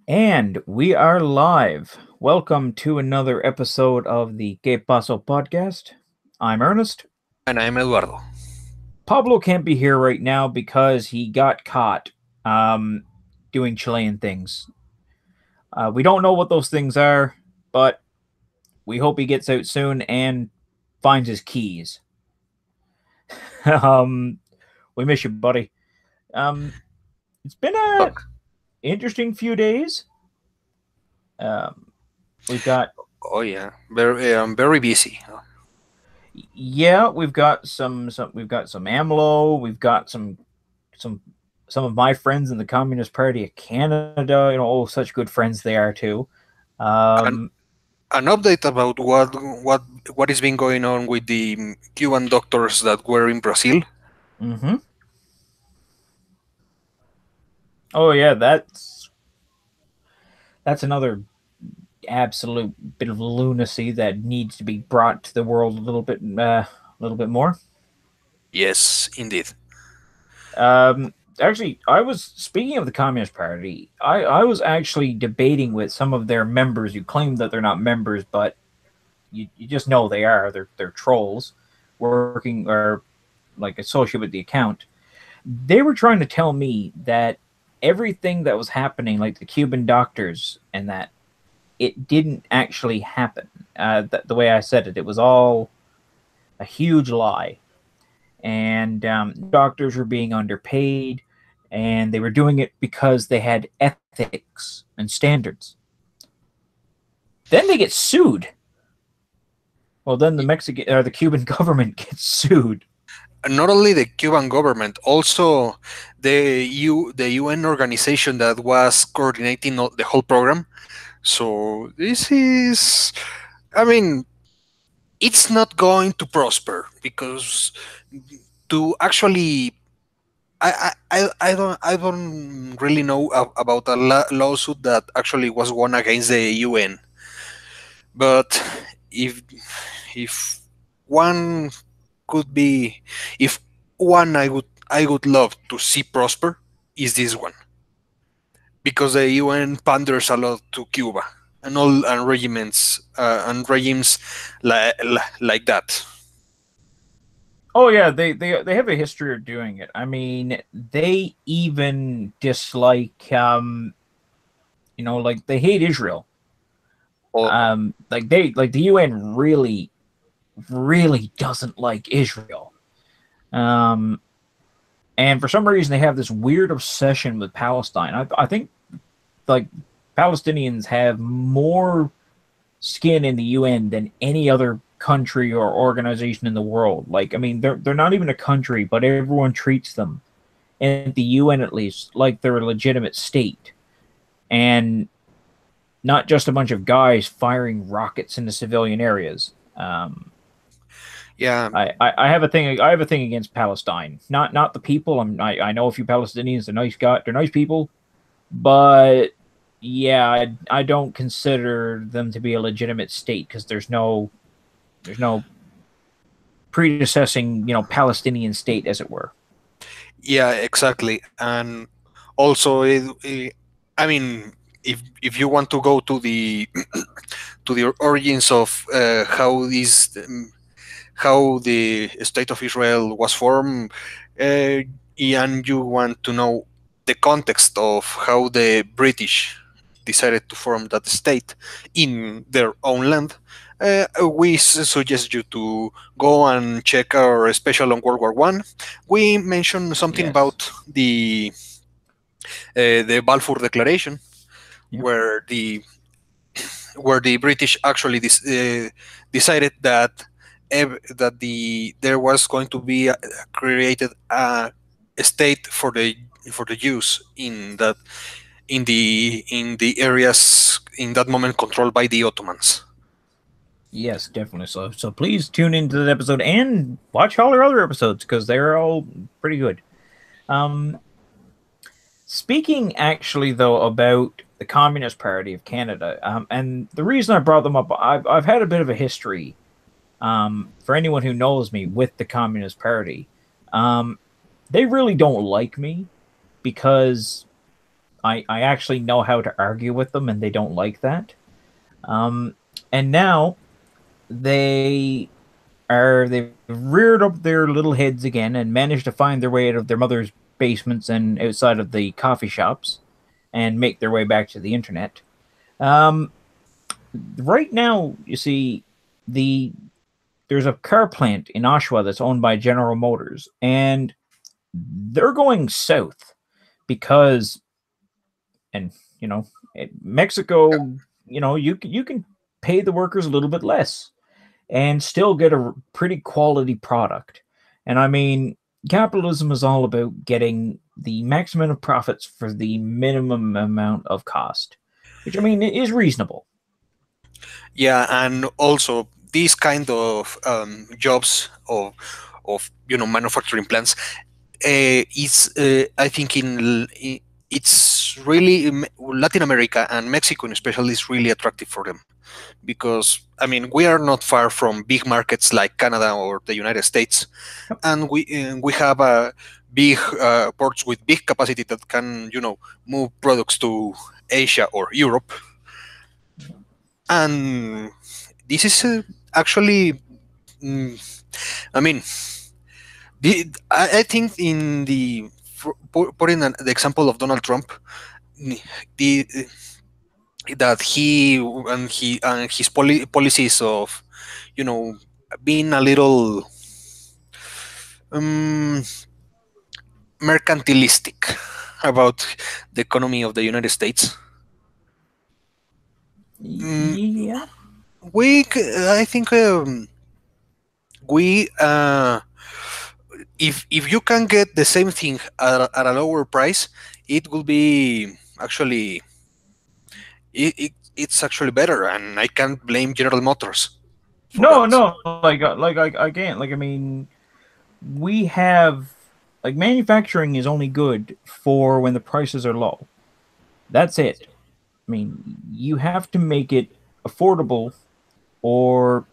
And we are live. Welcome to another episode of the Qué Pasó Podcast. I'm Ernest. And I'm Eduardo. Pablo can't be here right now because he got caught um, doing Chilean things. We don't know what those things are, but we hope he gets out soon and finds his keys. um, we miss you, buddy. It's been a Look, interesting few days. Um, we've got oh yeah, I'm very busy. yeah, we've got some AMLO, we've got some some of my friends in the Communist Party of Canada. Such good friends they are too. An, Um, an update about what is been going on with the Cuban doctors that were in Brazil. hmm Oh yeah, that's another absolute bit of lunacy that needs to be brought to the world a little bit more. Yes, indeed. Actually, I was speaking of the Communist Party. I was actually debating with some of their members who claim that they're not members, but you just know they are. They're trolls working or like associated with the account. They were trying to tell me that everything that was happening, like the Cuban doctors and that, it didn't actually happen. The way I said it, it was all a huge lie, and doctors were being underpaid, and they were doing it because they had ethics and standards. Then they get sued. Well, then the Mexican or the Cuban government gets sued. And not only the Cuban government, also the UN organization that was coordinating the whole program. So this is, I mean, it's not going to prosper because to actually I don't really know about a lawsuit that actually was won against the UN. But if if one could be, if one I would love to see prosper is this one, because the UN panders a lot to Cuba and all and regiments and regimes like that. Oh yeah, they have a history of doing it. I mean, they even dislike like they hate Israel. Or Like the UN really doesn't like Israel. Um, and for some reason they have this weird obsession with Palestine. I think like Palestinians have more skin in the UN than any other country or organization in the world. Like, I mean, they're not even a country, but everyone treats them, and at the UN at least, like they're a legitimate state, and not just a bunch of guys firing rockets into civilian areas. yeah, I have a thing. I have a thing against Palestine. Not the people. I know a few Palestinians. They're nice people, but yeah, I don't consider them to be a legitimate state because there's no predecessing Palestinian state, as it were. yeah, exactly. And also I mean, if you want to go to the to the origins of how the state of Israel was formed, and you want to know the context of how the British decided to form that state in their own land, we suggest you to go and check our special on World War One. We mentioned something Yes. about the Balfour Declaration, Yep. where the British actually decided that there was going to be created a state for the Jews in the areas in that moment controlled by the Ottomans. Yes, definitely. So please tune into that episode and watch all our other episodes because they're all pretty good. Um, Speaking actually though about the Communist Party of Canada, and the reason I brought them up, I've had a bit of a history. For anyone who knows me with the Communist Party, um, they really don't like me because I actually know how to argue with them, and they don't like that. And now they've reared up their little heads again and managed to find their way out of their mother's basements and outside of the coffee shops and make their way back to the internet. Right now, you see, there's a car plant in Oshawa that's owned by General Motors, and they're going south because, and Mexico, you can pay the workers a little bit less and still get a pretty quality product. And I mean, capitalism is all about getting the maximum of profits for the minimum amount of cost, which I mean is reasonable. Yeah, and also these kind of jobs of manufacturing plants is I think it's really Latin America and Mexico especially is really attractive for them, because I mean we are not far from big markets like Canada or the United States, and we have big ports with big capacity that can move products to Asia or Europe, and this is actually I mean I think in the putting the example of Donald Trump, the that he and his policies of being a little mercantilistic about the economy of the United States. Yeah. I think we if you can get the same thing at a lower price, it will be actually it's actually better, and I can't blame General Motors for that. No, I can't. I mean, we have manufacturing is only good for when the prices are low. That's it. I mean, you have to make it affordable, or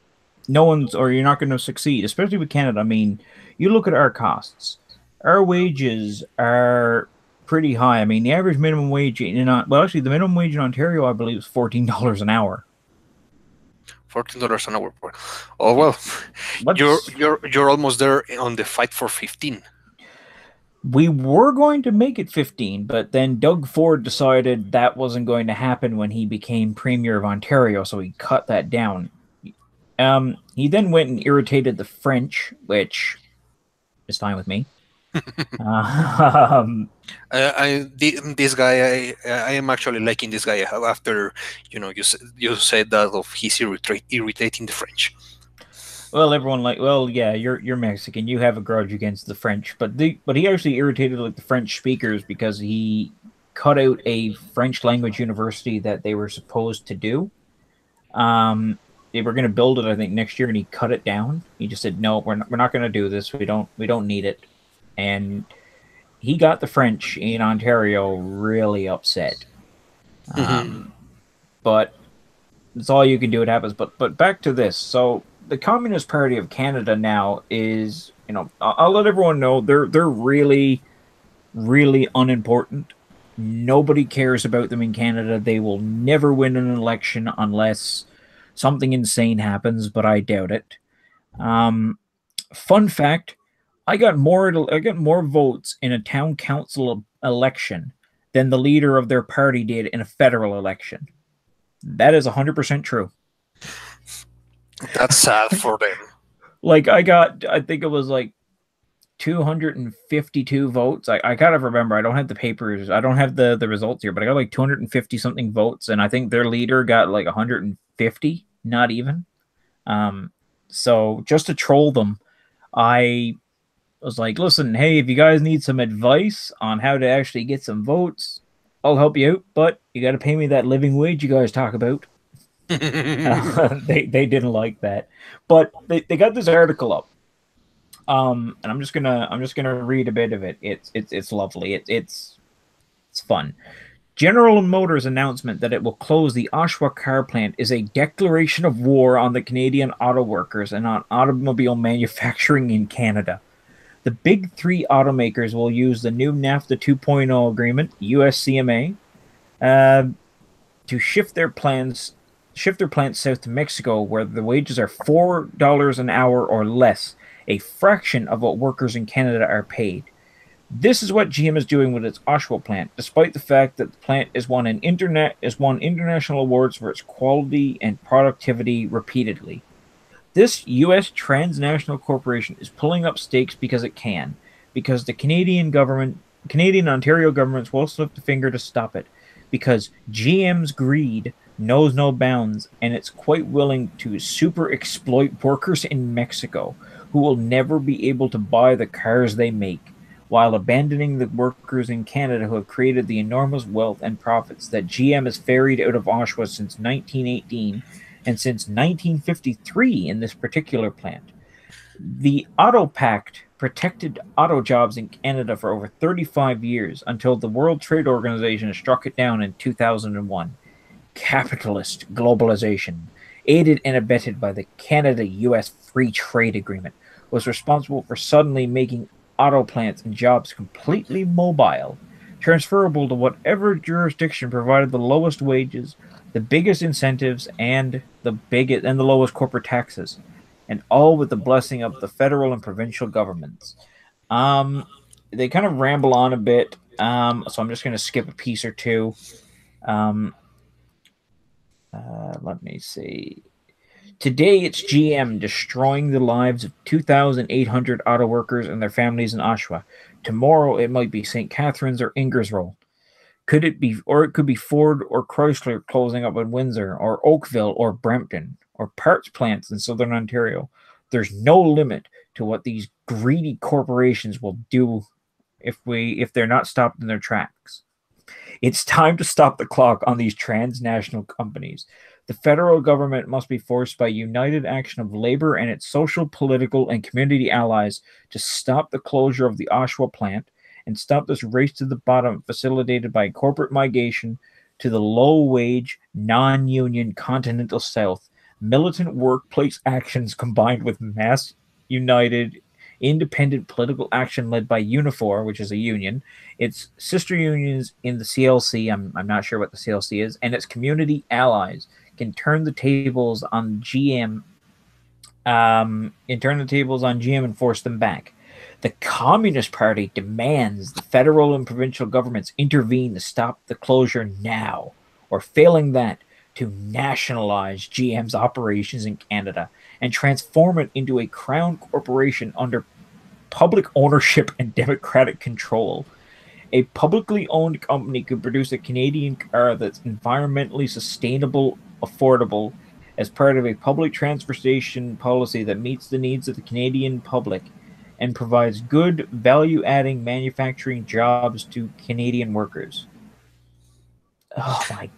you're not going to succeed. Especially with Canada. I mean, you look at our costs. Our wages are pretty high. I mean, the average minimum wage the minimum wage in Ontario, I believe, is $14 an hour. $14 an hour. Oh well, you're almost there on the fight for 15. We were going to make it 15, but then Doug Ford decided that wasn't going to happen when he became Premier of Ontario, so he cut that down. He then went and irritated the French, which is fine with me. This guy, I am actually liking this guy after you said that of his irritating the French. Well, everyone yeah, you're Mexican, you have a grudge against the French, but he actually irritated the French speakers because he cut out a French language university that they were supposed to do. They were going to build it, I think, next year, and he cut it down. He just said, "No, we're not going to do this. We don't need it." And he got the French in Ontario really upset. But it's all you can do. It happens. But back to this. So the Communist Party of Canada now is, I'll let everyone know they're really, really unimportant. Nobody cares about them in Canada. They will never win an election unless something insane happens, but I doubt it. Fun fact: I got more votes in a town council election than the leader of their party did in a federal election. That is 100% true. That's sad for them. I think it was 252 votes. I kind of remember. I don't have the papers. I don't have the results here, but I got 250 something votes, and I think their leader got 150, not even. So just to troll them, I was like, listen, hey, if you guys need some advice on how to actually get some votes, I'll help you out, but you got to pay me that living wage you guys talk about. They didn't like that, but they got this article up, and I'm just gonna read a bit of it. It's lovely. It's fun. General Motors' announcement that it will close the Oshawa car plant is a declaration of war on the Canadian auto workers and on automobile manufacturing in Canada. The big three automakers will use the new NAFTA 2.0 agreement, USCMA, uh, to shift their plants south to Mexico, where the wages are $4 an hour or less, a fraction of what workers in Canada are paid. This is what GM is doing with its Oshawa plant, despite the fact that the plant has won international awards for its quality and productivity repeatedly. This U.S. transnational corporation is pulling up stakes because it can, because the Canadian Ontario governments won't lift a finger to stop it, because GM's greed knows no bounds, and it's quite willing to super exploit workers in Mexico who will never be able to buy the cars they make, while abandoning the workers in Canada who have created the enormous wealth and profits that GM has ferried out of Oshawa since 1918 and since 1953 in this particular plant. The Auto Pact protected auto jobs in Canada for over 35 years until the World Trade Organization struck it down in 2001. Capitalist globalization, aided and abetted by the Canada US Free Trade Agreement, was responsible for suddenly making auto plants and jobs completely mobile, transferable to whatever jurisdiction provided the lowest wages, the biggest incentives, and the lowest corporate taxes, and all with the blessing of the federal and provincial governments. Um, they kind of ramble on a bit, so I'm just going to skip a piece or two. Um, Let me see. Today, it's GM destroying the lives of 2,800 auto workers and their families in Oshawa. Tomorrow, it might be St. Catharines or Ingersoll. It could be Ford or Chrysler closing up in Windsor, or Oakville or Brampton, or parts plants in southern Ontario. There's no limit to what these greedy corporations will do if they're not stopped in their tracks. It's time to stop the clock on these transnational companies. The federal government must be forced by united action of labor and its social, political, and community allies to stop the closure of the Oshawa plant and stop this race to the bottom facilitated by corporate migration to the low-wage, non-union continental South. Militant workplace actions combined with mass united independent political action led by Unifor, which is a union, its sister unions in the CLC, I'm not sure what the CLC is, and its community allies can turn the tables on GM and force them back. The Communist Party demands the federal and provincial governments intervene to stop the closure now, or failing that, to nationalize GM's operations in Canada and transform it into a crown corporation under public ownership and democratic control. A publicly owned company could produce a Canadian car that's environmentally sustainable, affordable, as part of a public transportation policy that meets the needs of the Canadian public and provides good value adding manufacturing jobs to Canadian workers. Oh my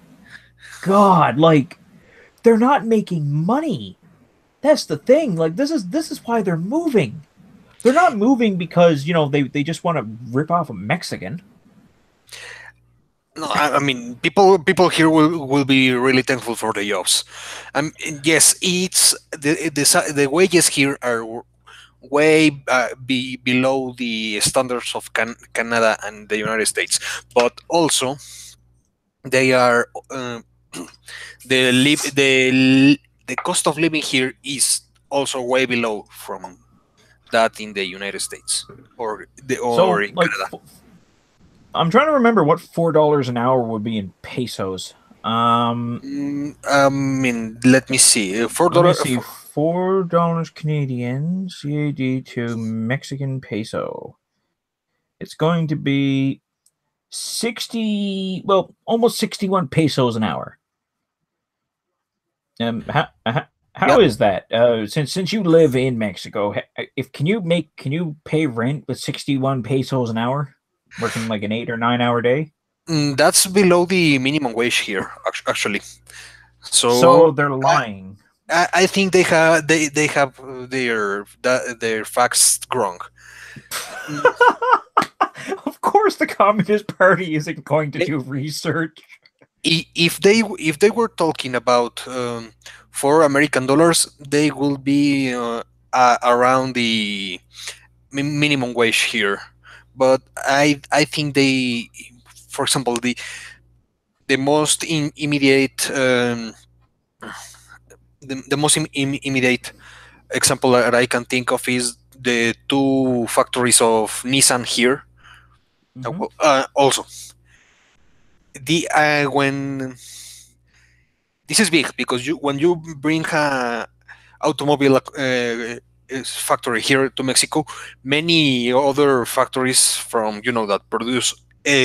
god, like they're not making money. That's the thing. Like this is why they're moving. They're not moving because, they just want to rip off a Mexican. No, I mean, people here will be really thankful for the jobs. Yes, it's the wages here are way below the standards of Canada and the United States, but also they are the cost of living here is also way below from that in the United States or in Canada. I'm trying to remember what $4 an hour would be in pesos. I mean, let me see. $4. $4 Canadian CAD to Mexican peso. It's going to be almost 61 pesos an hour. How is that? Since you live in Mexico, can you pay rent with 61 pesos an hour, working like an 8 or 9 hour day? That's below the minimum wage here, actually. So they're lying. I think they have their facts wrong. Of course, the Communist Party isn't going to do research. If they were talking about $4 American, they will be around the minimum wage here. But I think they, for example, the most immediate the most immediate example that I can think of is the two factories of Nissan here. Mm-hmm. Also, the when this is big because you when you bring a automobile factory here to Mexico, many other factories from that produce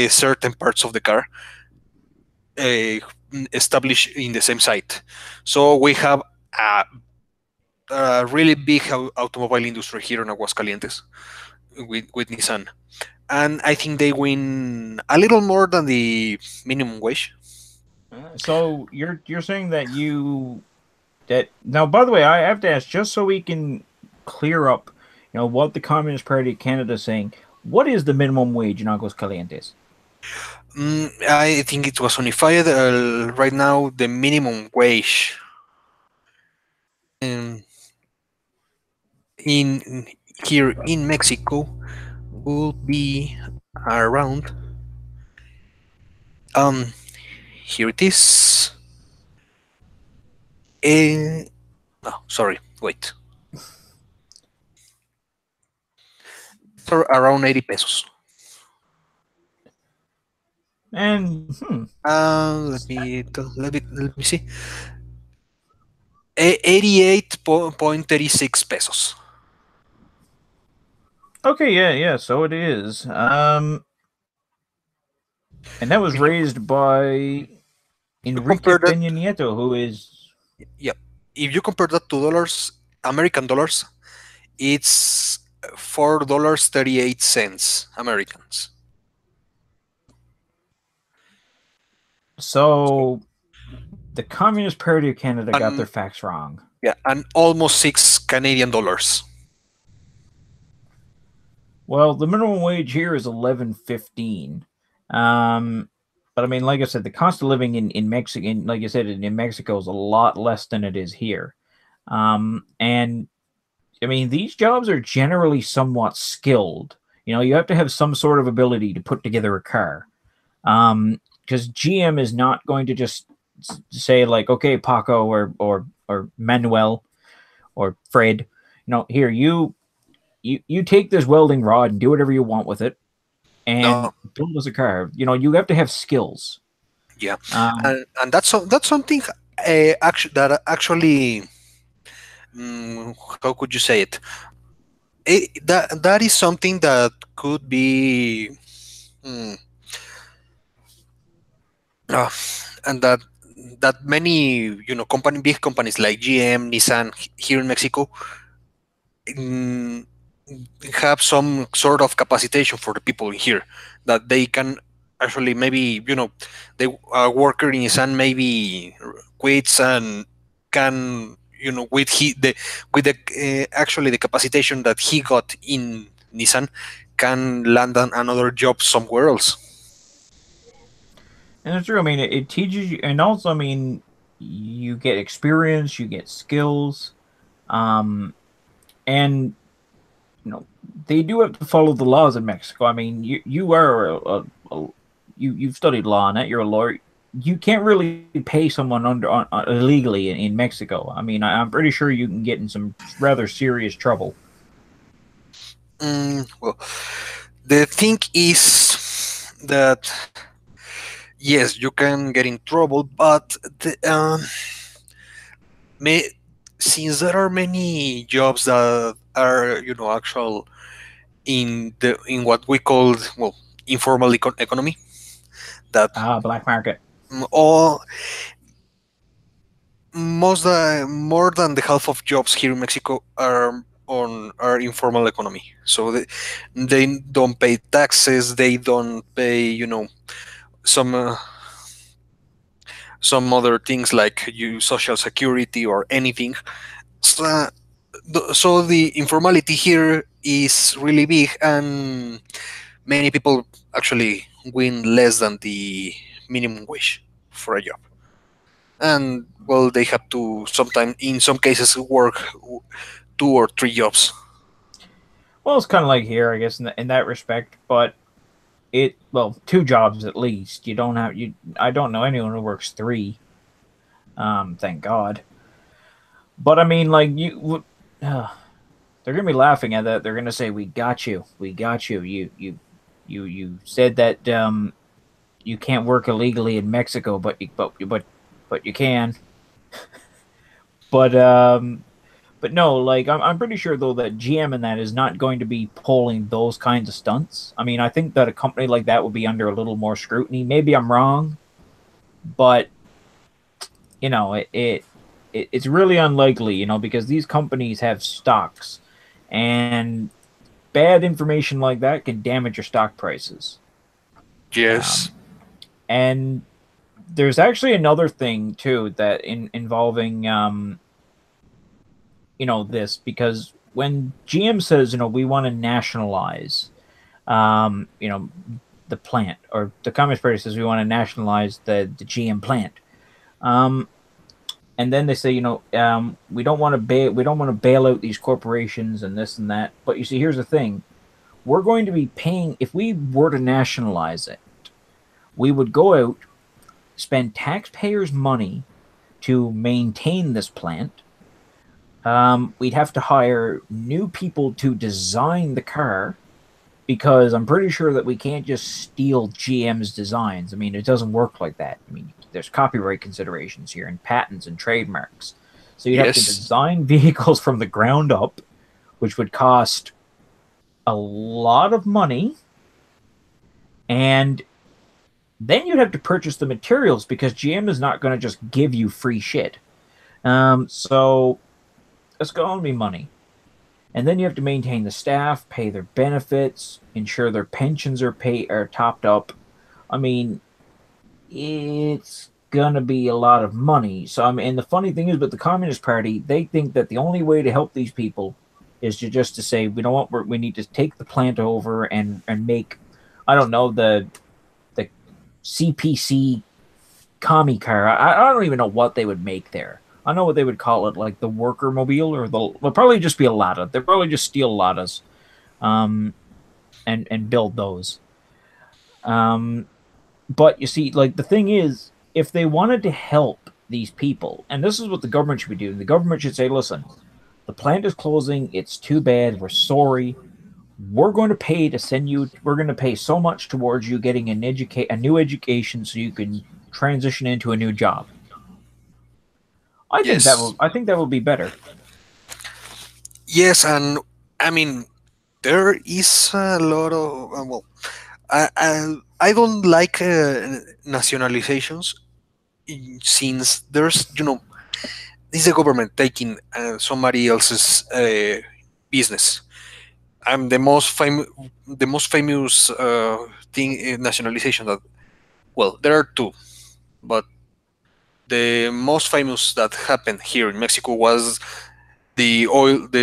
certain parts of the car uh, established in the same site. So we have a, a really big automobile industry here in Aguascalientes with Nissan, and I think they win a little more than the minimum wage. So you're saying that that now, by the way, I have to ask just so we can clear up, what the Communist Party of Canada is saying. What is the minimum wage in Aguascalientes? I think it was unified. Right now, the minimum wage um, in here in Mexico will be around. Um, Here it is. Oh, sorry. Wait. So around 80 pesos. And Let me see. 88.36 pesos. okay, yeah, so it is. And that was If you, raised by you Enrique compare that, Peña Nieto, who is yeah, if you compare that to dollars, American dollars, it's $4.38 Americans. so the Communist Party of Canada got their And facts wrong. yeah, and almost $6 Canadian. Well, the minimum wage here is 11.15. But I mean, like I said, the cost of living in Mexico, like I said, in Mexico is a lot less than it is here. And I mean, these jobs are generally somewhat skilled. You have to have some sort of ability to put together a car. Because GM is not going to just say like, okay, Paco or Manuel or Fred, here you take this welding rod and do whatever you want with it and No, build us a car. You have to have skills. yeah, Um, and that's something actually, how could you say it? That is something that could be, mm, uh, and that many big companies like GM, Nissan here in Mexico, mm, have some sort of capacitation for the people here that they can actually maybe the worker in Nissan maybe quits and can with the actually the capacitation that he got in Nissan can land another job somewhere else. and it's true. I mean, it teaches you, and also, I mean, you get experience, you get skills, and they do have to follow the laws in Mexico. I mean, you are you've studied law, and you're a lawyer. You can't really pay someone illegally in Mexico. I mean, I'm pretty sure you can get in some rather serious trouble. Well, the thing is that yes, you can get in trouble, but may, since there are many jobs that are actual in what we call, well, informal economy, that Black market. all more than the half of jobs here in Mexico are informal economy. So they don't pay taxes, they don't pay some some other things like social security or anything. So, so the informality here is really big, and many people actually win less than the minimum wage for a job. And well, they have to sometimes, in some cases, work 2 or 3 jobs. Well, it's kind of like here, I guess, in that respect. But well, two jobs at least. You don't have you. I don't know anyone who works three. Thank God. But I mean, like they're gonna be laughing at that. They're gonna say, "We got you. We got you. You said that you can't work illegally in Mexico, but you can." But but no, like I'm pretty sure though that GM and that is not going to be pulling those kinds of stunts. I mean, I think that a company like that would be under a little more scrutiny. Maybe I'm wrong, but it's really unlikely, because these companies have stocks, and bad information like that can damage your stock prices. Yes. Um, and there's actually another thing too that involving this, because when GM says, we want to nationalize, um, you know, the plant, or the Communist Party says we want to nationalize the GM plant. Um, and then they say, we don't want to bail out these corporations and this and that. But you see, here's the thing: we're going to be paying, if we were to nationalize it. We would go out, spend taxpayers' money to maintain this plant. We'd have to hire new people to design the car, because I'm pretty sure that we can't just steal GM's designs. I mean, it doesn't work like that. I mean, there's copyright considerations here, and patents and trademarks. So you'd have to Yes. design vehicles from the ground up, which would cost a lot of money. And then you'd have to purchase the materials, because GM is not going to just give you free shit. So it's going to be money. And then you have to maintain the staff, pay their benefits, ensure their pensions are topped up. I mean, it's gonna be a lot of money. So I mean, and the funny thing is, with the Communist Party, they think that the only way to help these people is to say, we don't want, we need to take the plant over and make, I don't know, the CPC commie car. I don't even know what they would make there. I know what they would call it, like the worker mobile, or will probably just be a Lada. They'll probably just steal Ladas, um, and build those. Um, but you see, like, the thing is, if they wanted to help these people, and this is what the government should be doing, the government should say, listen, the plant is closing. It's too bad. We're sorry. We're going to pay to send you. We're going to pay so much towards you getting a new education, so you can transition into a new job. Yes. I think that will be better. Yes, and I mean there is a lot of well, I don't like nationalizations, since there's this is the government taking somebody else's business. I'm the most famous thing in nationalization that, well, there are two, but the most famous that happened here in Mexico was the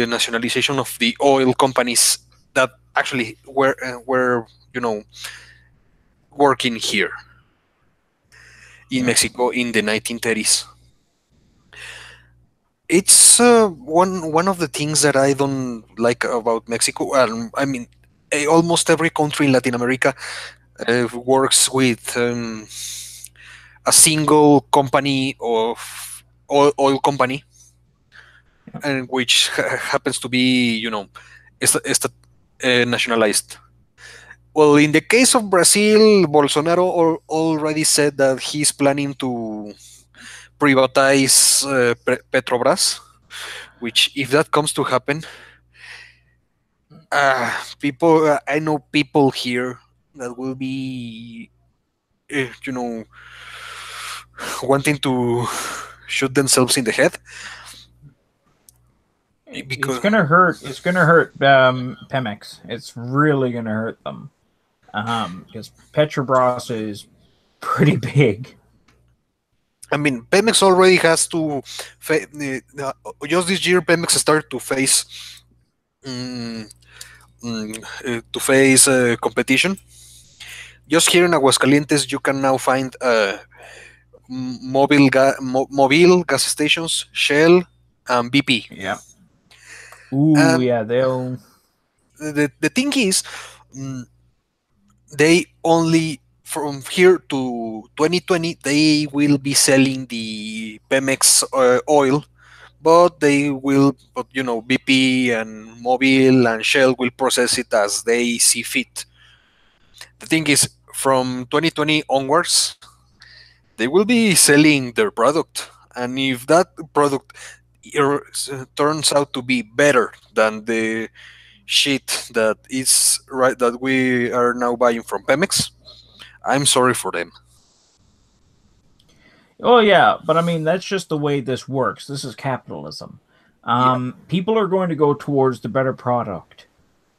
nationalization of the oil companies that actually were working here in Yeah. Mexico in the 1930s. It's one of the things that I don't like about Mexico. I mean, almost every country in Latin America works with a single company of oil company, Yeah. and which happens to be, nationalized. Well, in the case of Brazil, Bolsonaro already said that he's planning to privatize Petrobras, which, if that comes to happen, I know people here that will be, you know, wanting to shoot themselves in the head It's because, gonna hurt. It's gonna hurt Pemex. It's really gonna hurt them. Because Petrobras is pretty big. I mean, Pemex already has to just this year. Pemex started to face mm, competition. Just here in Aguascalientes, you can now find mobile gas stations, Shell, and BP. Yeah. Ooh, And yeah. They'll. the thing is, mm, they only from here to 2020 they will be selling the Pemex oil, but they will, but BP and Mobil and Shell will process it as they see fit. The thing is, from 2020 onwards, they will be selling their product, and if that product turns out to be better than the shit that is right that we are now buying from Pemex, I'm sorry for them. Oh yeah, but I mean that's just the way this works. This is capitalism. Yeah. People are going to go towards the better product.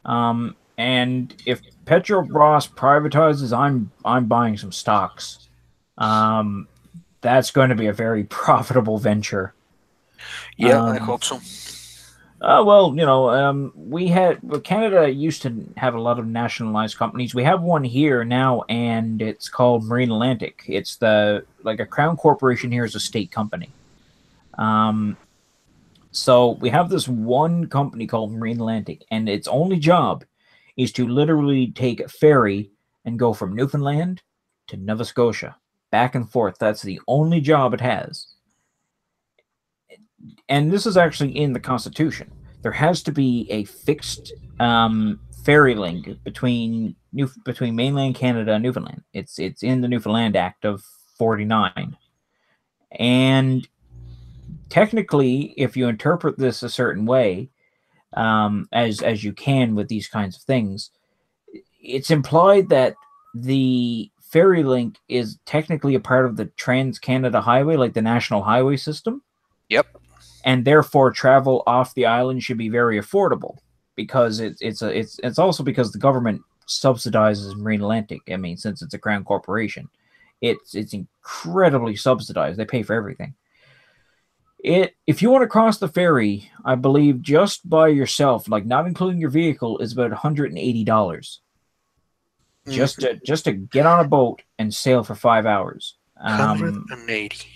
And if Petrobras privatizes, I'm buying some stocks. Um, that's going to be a very profitable venture. Yeah, I Um, hope so. well, Canada used to have a lot of nationalized companies. We have one here now, and it's called Marine Atlantic. It's like a crown corporation here is a state company. Um, so we have this one company called Marine Atlantic, and its only job is to literally take a ferry and go from Newfoundland to Nova Scotia, back and forth. That's the only job it has. And this is actually in the Constitution. There has to be a fixed ferry link between mainland Canada and Newfoundland. It's in the Newfoundland Act of '49, and technically, if you interpret this a certain way, as you can with these kinds of things, it's implied that the ferry link is technically a part of the Trans Canada Highway, like the national highway system. Yep. And therefore travel off the island should be very affordable, because it's also because the government subsidizes Marine Atlantic. I mean, since it's a crown corporation, it's incredibly subsidized. They pay for everything. If you want to cross the ferry, I believe just by yourself, like not including your vehicle, is about $180 just to get on a boat and sail for 5 hours. 180.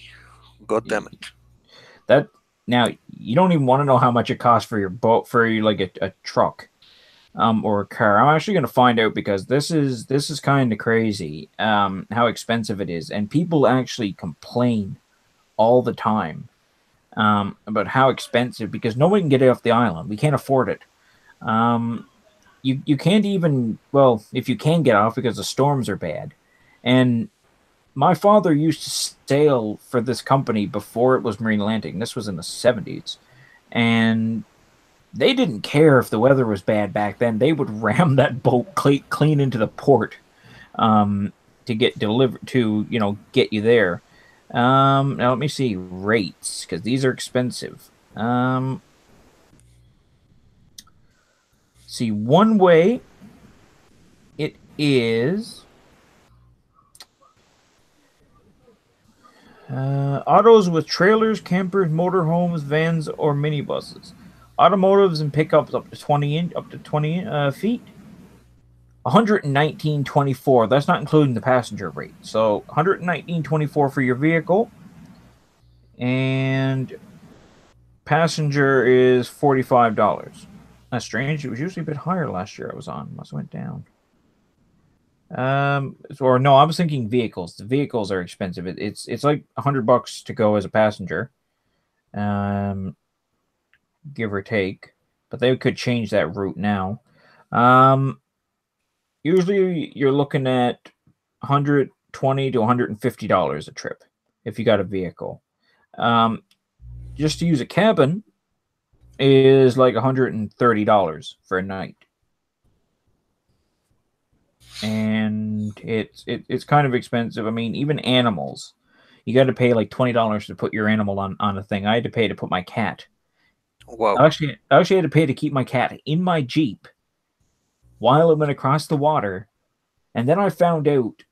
God damn it. That Now you don't even want to know how much it costs for your boat, for like a truck, or a car. I'm actually going to find out, because this is kind of crazy, how expensive it is, and people actually complain all the time about how expensive, because nobody can get it off the island. We can't afford it. You can't even, well, if you can get off, because the storms are bad. And my father used to sail for this company before it was Marine Atlantic. This was in the 70s. And they didn't care if the weather was bad back then. They would ram that boat clean into the port to get delivered, to, get you there. Now let me see rates, because these are expensive. See, one way it is autos with trailers, campers, motorhomes, vans, or minibuses. Automotives and pickups up to 20 feet. 119.24. That's not including the passenger rate. So 119.24 for your vehicle, and passenger is $45. That's strange. It was usually a bit higher last year. I was on. Must have went down. Or no, I was thinking vehicles. The vehicles are expensive. It's like $100 to go as a passenger, give or take. But they could change that route now. Usually you're looking at $120 to $150 a trip if you got a vehicle. Just to use a cabin is like $130 for a night. And it's kind of expensive. I mean, even animals, you got to pay like $20 to put your animal on a thing. I had to pay to put my cat. Wow. I actually had to pay to keep my cat in my Jeep while it went across the water. And then I found out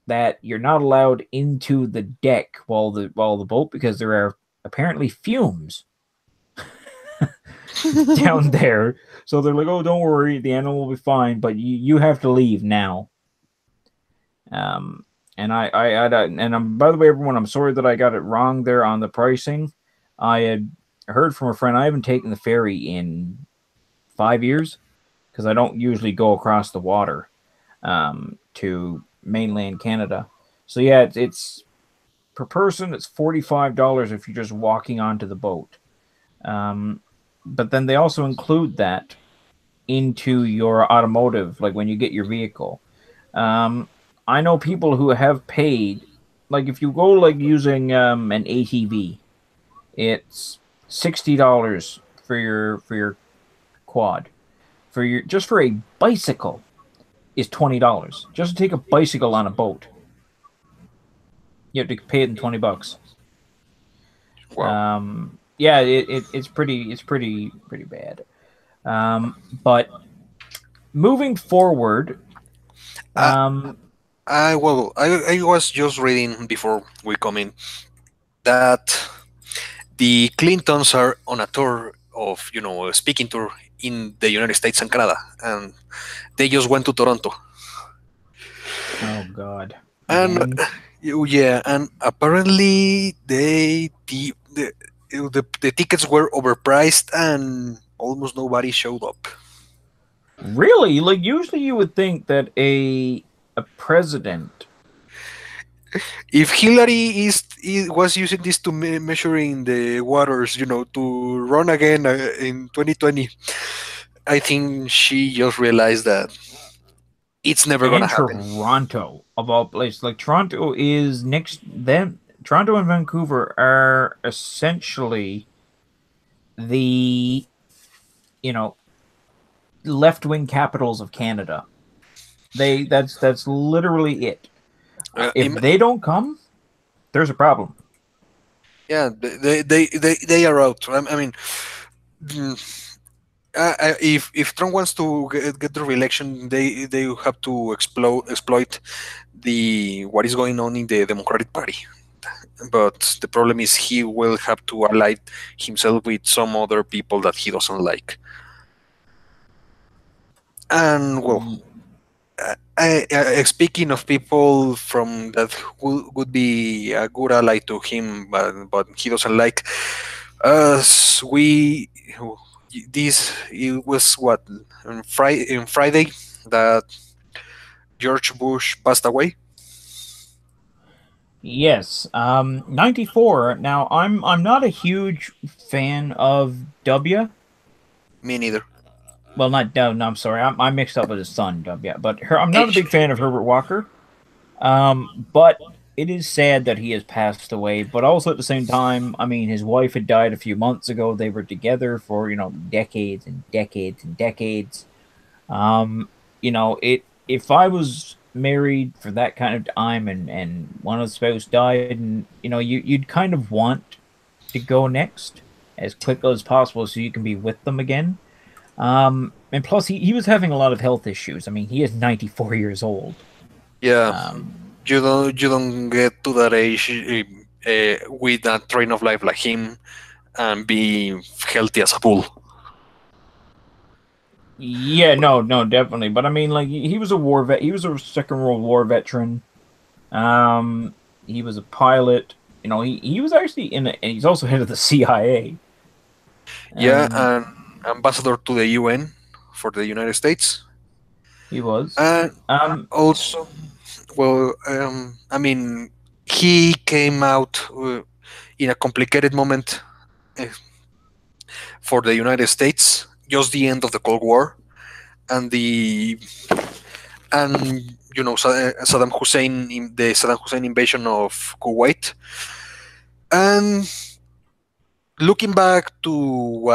that you're not allowed into the deck while the boat, because there are apparently fumes down there. So they're like, "Oh, don't worry, the animal will be fine, but you have to leave now." And by the way, everyone, I'm sorry that I got it wrong there on the pricing. I had heard from a friend, I haven't taken the ferry in 5 years, because I don't usually go across the water to mainland Canada. So yeah, it's per person. It's $45 if you're just walking onto the boat. Um, but then they also include that into your automotive, like when you get your vehicle. Um, I know people who have paid, like if you go like using an ATV, it's $60 for your quad. For your just for a bicycle is $20. Just to take a bicycle on a boat, you have to pay it in $20. Wow. Yeah, it's pretty bad. But moving forward, Uh, um, I was just reading before we come in that the Clintons are on a tour of, a speaking tour in the United States and Canada, and they just went to Toronto. oh god, And again. yeah, and apparently the tickets were overpriced and almost nobody showed up. Really? Like usually you would think that a president. If Hillary was using this to measuring the waters, to run again in 2020, I think she just realized that it's never gonna And happen. Toronto of all places. Like Toronto is next. Then Toronto and Vancouver are essentially the you know left wing capitals of Canada. That's literally it. Uh, If im- they don't come, there's a problem. yeah, they are out. I mean, mm, if Trump wants to get the re-election, they have to exploit the what is going on in the Democratic Party. But the problem is he will have to ally himself with some other people that he doesn't like. And well, speaking of people from that would be a good ally to him, but he doesn't like us. This it was what on Friday that George Bush passed away. Yes, 94. Now I'm not a huge fan of W. Me neither. Well, not no, no. I'm sorry. I mixed up with his son, W. But I'm not a H. big fan of Herbert Walker. But it is sad that he has passed away. But also at the same time, I mean, his wife had died a few months ago. They were together for decades and decades and decades. It if I was married for that kind of time and one of the spouse died, and you'd kind of want to go next as quickly as possible so you can be with them again. And plus, he was having a lot of health issues. I mean, he is 94 years old. Yeah, Um, you don't get to that age with a train of life like him and be healthy as a bull. yeah, no, definitely. But I mean, like, he was a war vet. He was a Second World War veteran. Um, he was a pilot. He was actually and he's also head of the CIA. Yeah, Um, and ambassador to the UN for the United States, he was. and Um, also, well, I mean, he came out in a complicated moment uh, for the United States, just the end of the Cold War, and the Saddam Hussein invasion of Kuwait, and looking back to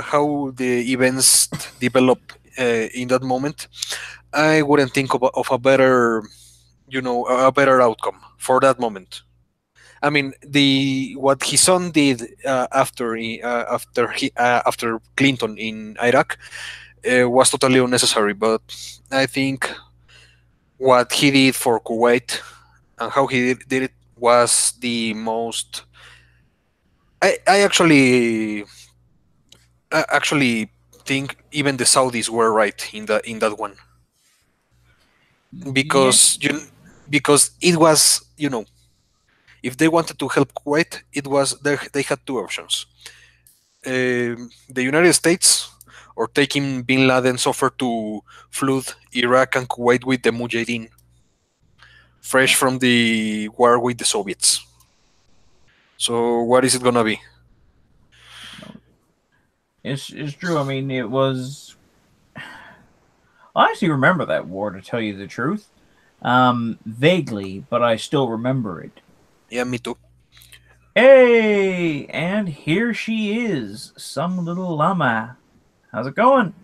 how the events developed in that moment, I wouldn't think of a better, a better outcome for that moment. I mean, the what his son did after Clinton in Iraq was totally unnecessary. But I think what he did for Kuwait and how he did it was the most. I actually think even the Saudis were right in that one, yeah, because because it was, if they wanted to help Kuwait, they had two options: the United States or taking Bin Laden's offer to flood Iraq and Kuwait with the Mujahideen, fresh from the war with the Soviets. So what is it gonna be? It's true. I mean, it was. I actually remember that war, to tell you the truth. Vaguely, but I still remember it. Yeah, me too. Hey, and here she is, some little llama. How's it going?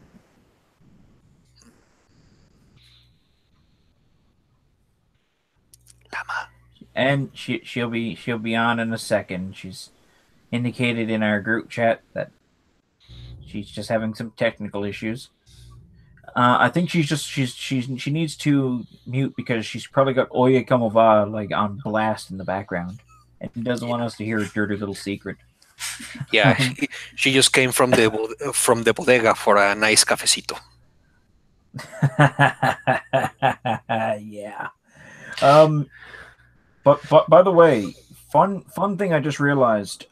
Lama. And she'll be on in a second. She's indicated in our group chat that she's just having some technical issues. I think she needs to mute because she's probably got Oye Como Va like on blast in the background and doesn't want us to hear her dirty little secret. Yeah, she just came from the bodega for a nice cafecito. Yeah. But by the way, fun thing I just realized.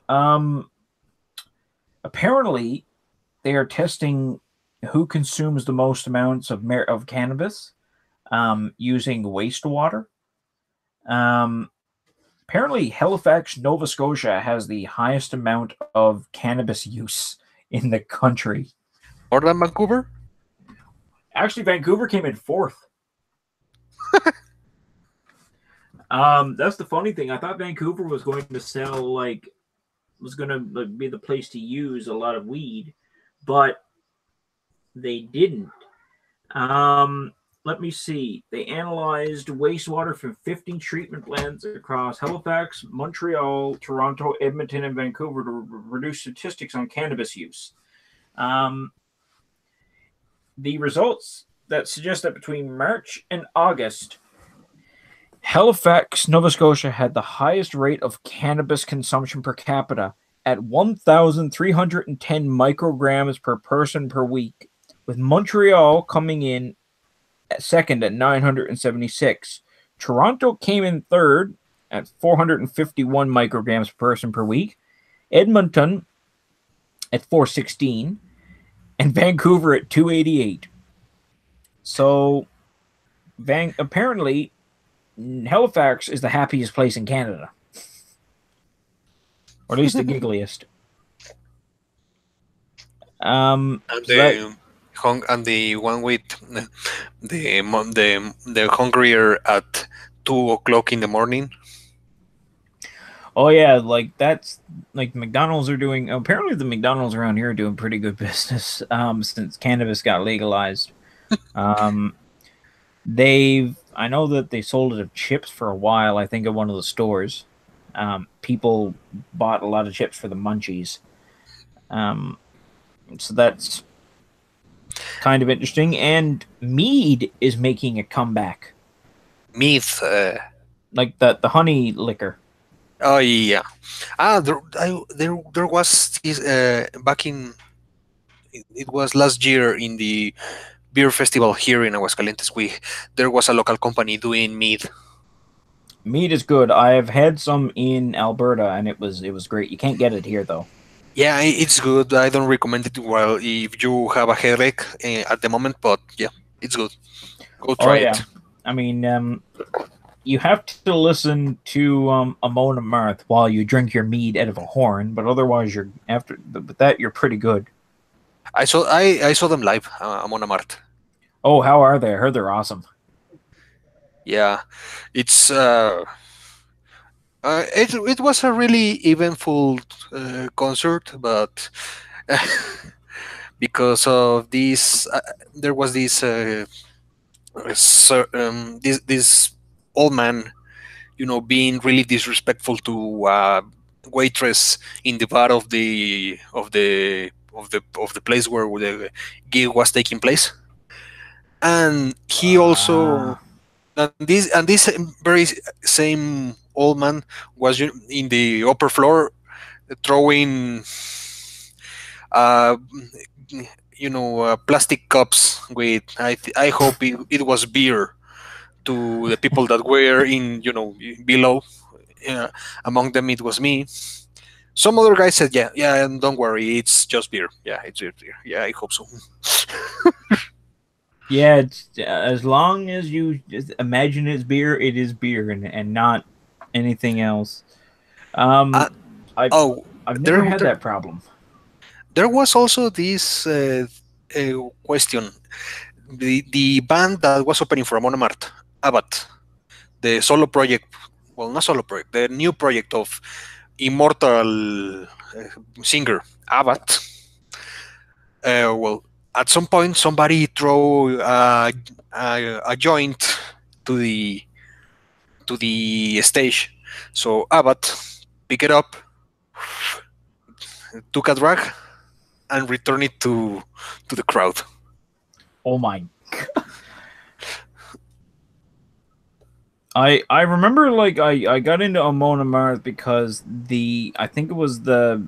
Apparently they are testing who consumes the most amounts of cannabis using wastewater. Apparently Halifax, Nova Scotia has the highest amount of cannabis use in the country. More than Vancouver? Actually, Vancouver came in fourth. That's the funny thing. I thought Vancouver was going to sell was going to be the place to use a lot of weed, but they didn't. Let me see. They analyzed wastewater from 15 treatment plants across Halifax, Montreal, Toronto, Edmonton, and Vancouver to reduce statistics on cannabis use. The results that suggest that between March and August, Halifax, Nova Scotia had the highest rate of cannabis consumption per capita at 1,310 micrograms per person per week, with Montreal coming in at second at 976. Toronto came in third at 451 micrograms per person per week, Edmonton at 416, and Vancouver at 288. So, apparently, Halifax is the happiest place in Canada, or at least the giggliest. And the one with the hungrier at 2 o'clock in the morning. Oh yeah, that's McDonald's are doing. Apparently, the McDonald's around here are doing pretty good business since cannabis got legalized. I know that they sold it of chips for a while. I think at one of the stores, people bought a lot of chips for the munchies. So that's kind of interesting. And mead is making a comeback. Mead, like the honey liquor. Oh yeah. There was this back in. It was last year in the beer festival here in Aguascalientes. There was a local company doing mead. Mead is good. I've had some in Alberta, and it was great. You can't get it here though. Yeah, it's good. I don't recommend it while if you have a headache at the moment, but yeah, it's good. Go try it. I mean, you have to listen to Amon Amarth while you drink your mead out of a horn, but otherwise you're pretty good. I saw them live. Amon Amarth. Oh, how are they? I heard they're awesome. Yeah, it's it was a really eventful concert, but because of this, there was this this old man, being really disrespectful to waitress in the bar of the place where the gig was taking place, and he also. And this very same old man was in the upper floor throwing, plastic cups with I hope it was beer to the people that were in below. Among them it was me, Some other guy said, yeah, and don't worry, it's just beer. Yeah, it's just beer. Yeah, I hope so. Yeah, it's, as long as you just imagine it's beer, it is beer, and not anything else. Uh, Um, I oh, I've never there, had there, that problem. there was also this question. The band that was opening for Amon Amarth, Abbat, the solo project, well, not solo project, the new project of immortal singer Abbat. Well, at some point, somebody throw a joint to the stage. So Abbat pick it up, took a drag, and returned it to the crowd. Oh my! I remember like I got into Amon Amarth because I think it was the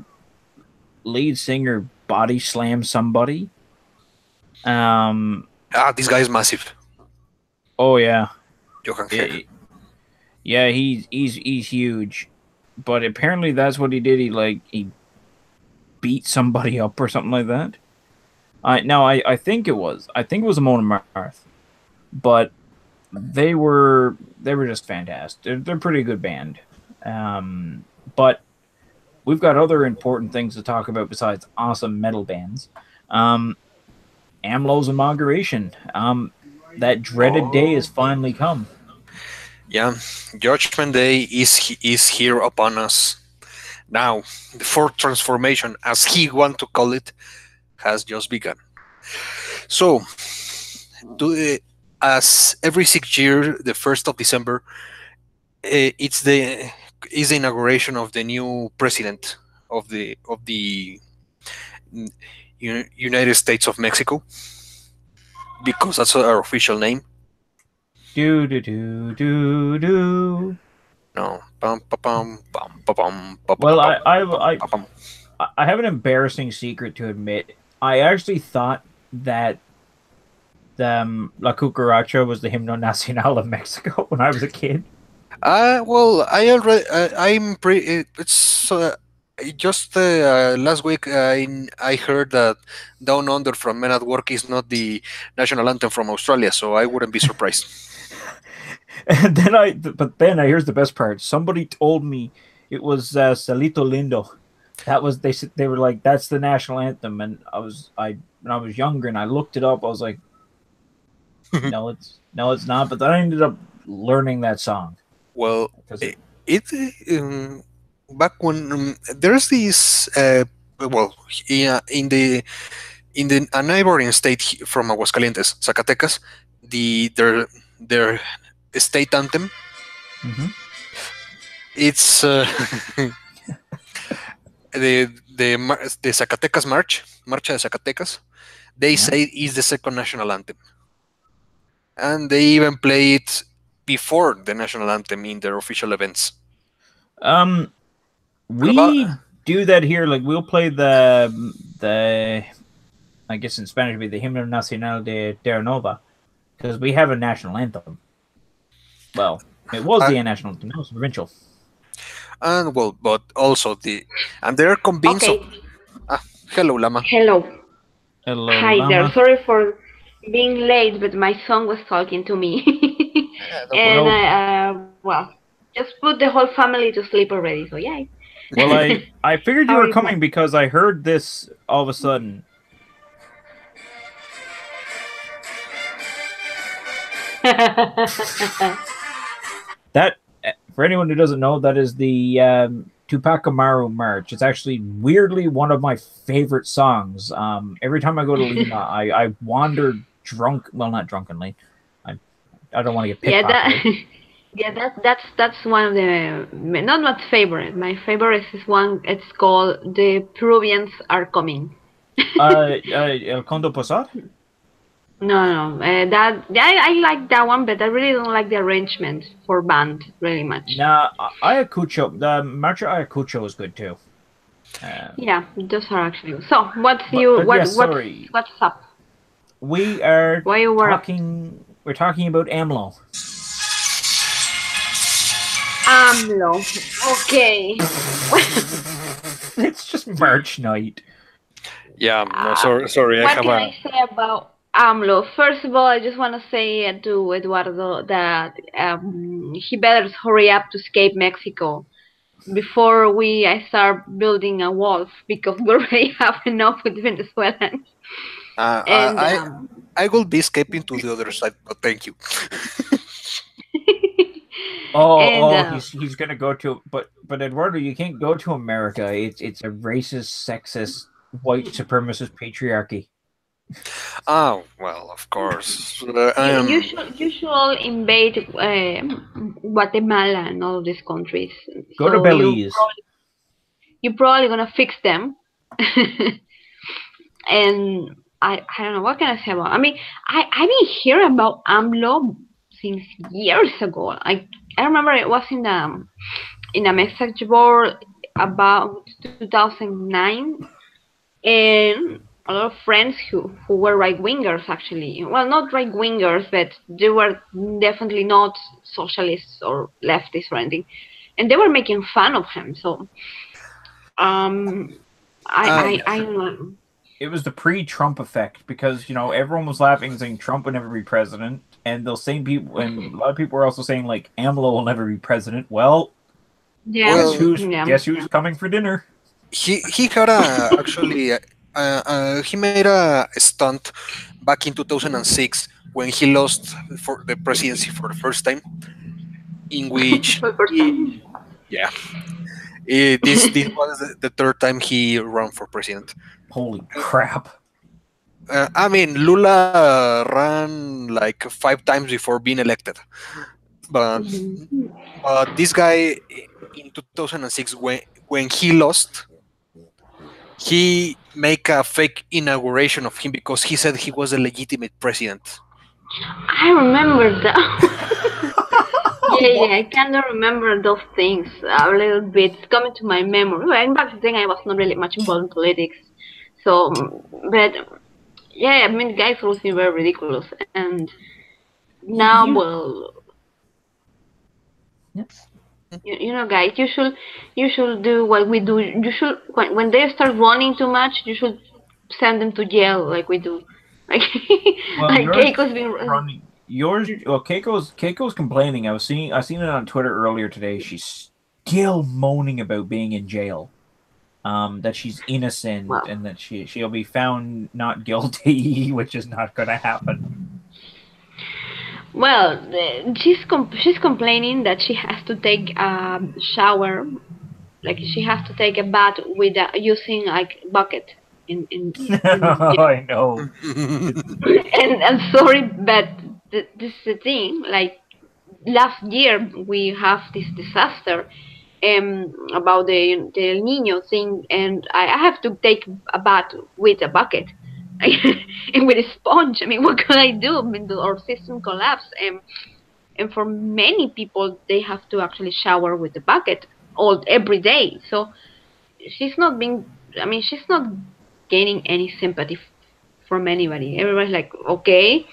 lead singer body slammed somebody. Um. This guy is massive. Oh yeah. Johan Heck. Yeah. He's huge, but apparently that's what he did. He beat somebody up or something like that. I think it was Amon Amarth, but they were just fantastic. They're a pretty good band. But we've got other important things to talk about besides awesome metal bands. AMLO's inauguration. That dreaded day has finally come. Yeah, Judgment Day is here upon us. Now, the fourth transformation, as he want to call it, has just begun. So, as every 6 year, the 1st of December, it's the inauguration of the new president of the United States of Mexico, because that's our official name. Do do do do do. No. Bum, ba, bum, bum, ba, bum, ba, ba, Well, bum, I bum, I ba, bum. I have an embarrassing secret to admit. I actually thought that La Cucaracha was the himno nacional of Mexico when I was a kid. Well, I'm pretty. It's just last week I heard that Down Under from Men at Work is not the national anthem from Australia, so I wouldn't be surprised. And then here's the best part. Somebody told me it was Salito Lindo. That was they were like that's the national anthem, and when I was younger and I looked it up, I was like, no, it's not. But then I ended up learning that song. Well, back when there's this well, yeah, in a neighboring state from Aguascalientes, Zacatecas, their state anthem. Mm-hmm. It's the Zacatecas Marcha de Zacatecas. They say is the second national anthem, and they even play it before the national anthem in their official events. We do that here. Like we'll play the I guess in Spanish would be the Himno Nacional de Terranova, because we have a national anthem. Well, it was the national anthem. It was provincial. And but also they're convinced. Okay. Hello, Lama. Hello. Hello, Hi Lama. there. Sorry for being late, but my son was talking to me. And well, just put the whole family to sleep already. So yeah. Well, I figured you were coming because I heard this all of a sudden. That, for anyone who doesn't know, that is the Tupac Amaru March. It's actually weirdly one of my favorite songs. Every time I go to Lima, I wander drunk. Well, not drunkenly. I don't want to get pickpocketed. That's one of the not my favorite. My favorite is one. It's called "The Peruvians Are Coming." El Condo Posad? No. I like that one, but I really don't like the arrangement for band really much. Nah, Ayacucho, the Marcha Ayacucho is good too. Yeah, those are actually good. So what's up? We are we're talking about AMLO. AMLO. Okay. It's just March night. Yeah, no, sorry. What can I say about AMLO? First of all, I just want to say to Eduardo that he better hurry up to escape Mexico before I start building a wall, because we already have enough with Venezuelans. And I will be escaping to the other side, but thank you. He's gonna go to, but Eduardo, you can't go to America. It's a racist, sexist, white supremacist patriarchy. Oh well, of course. You should invade Guatemala and all of these countries. Go to Belize. You're probably gonna fix them. And I don't know, what can I say about? I mean, I've been hearing about AMLO since years ago. I remember it was in a message board about 2009, and a lot of friends who were right wingers, actually. Well, not right wingers, but they were definitely not socialists or leftists or anything, and they were making fun of him. So, I don't know. It was the pre-Trump effect, because everyone was laughing, saying Trump would never be president, and those same people, and a lot of people were also saying like AMLO will never be president. Well, yeah. Guess who's coming for dinner? He had actually he made a stunt back in 2006 when he lost for the presidency for the first time, in which this was the third time he ran for president. Holy crap. I mean, Lula ran like 5 times before being elected. But this guy in 2006, when he lost, he make a fake inauguration of him because he said he was a legitimate president. I remember that. Yeah, I kind of remember those things a little bit. It's coming to my memory. Well, back then I was not really much involved in politics. So, but yeah, I mean, guys always seem very ridiculous, and now, well, yes. You know, guys, you should do what we do. You should, when they start running too much, you should send them to jail like we do. Like, like Keiko's been running. Keiko's complaining. I seen it on Twitter earlier today. She's still moaning about being in jail. That she's innocent and that she'll be found not guilty, which is not going to happen. Well, she's complaining that she has to take a shower, like she has to take a bath with using like bucket in I know. And I'm sorry, but this is the thing. Like last year, we have this disaster about the El Niño thing, and I have to take a bath with a bucket and with a sponge. I mean, what can I do? I mean, our system collapsed, and for many people, they have to actually shower with the bucket every day. So she's not gaining any sympathy from anybody. Everybody's like, okay,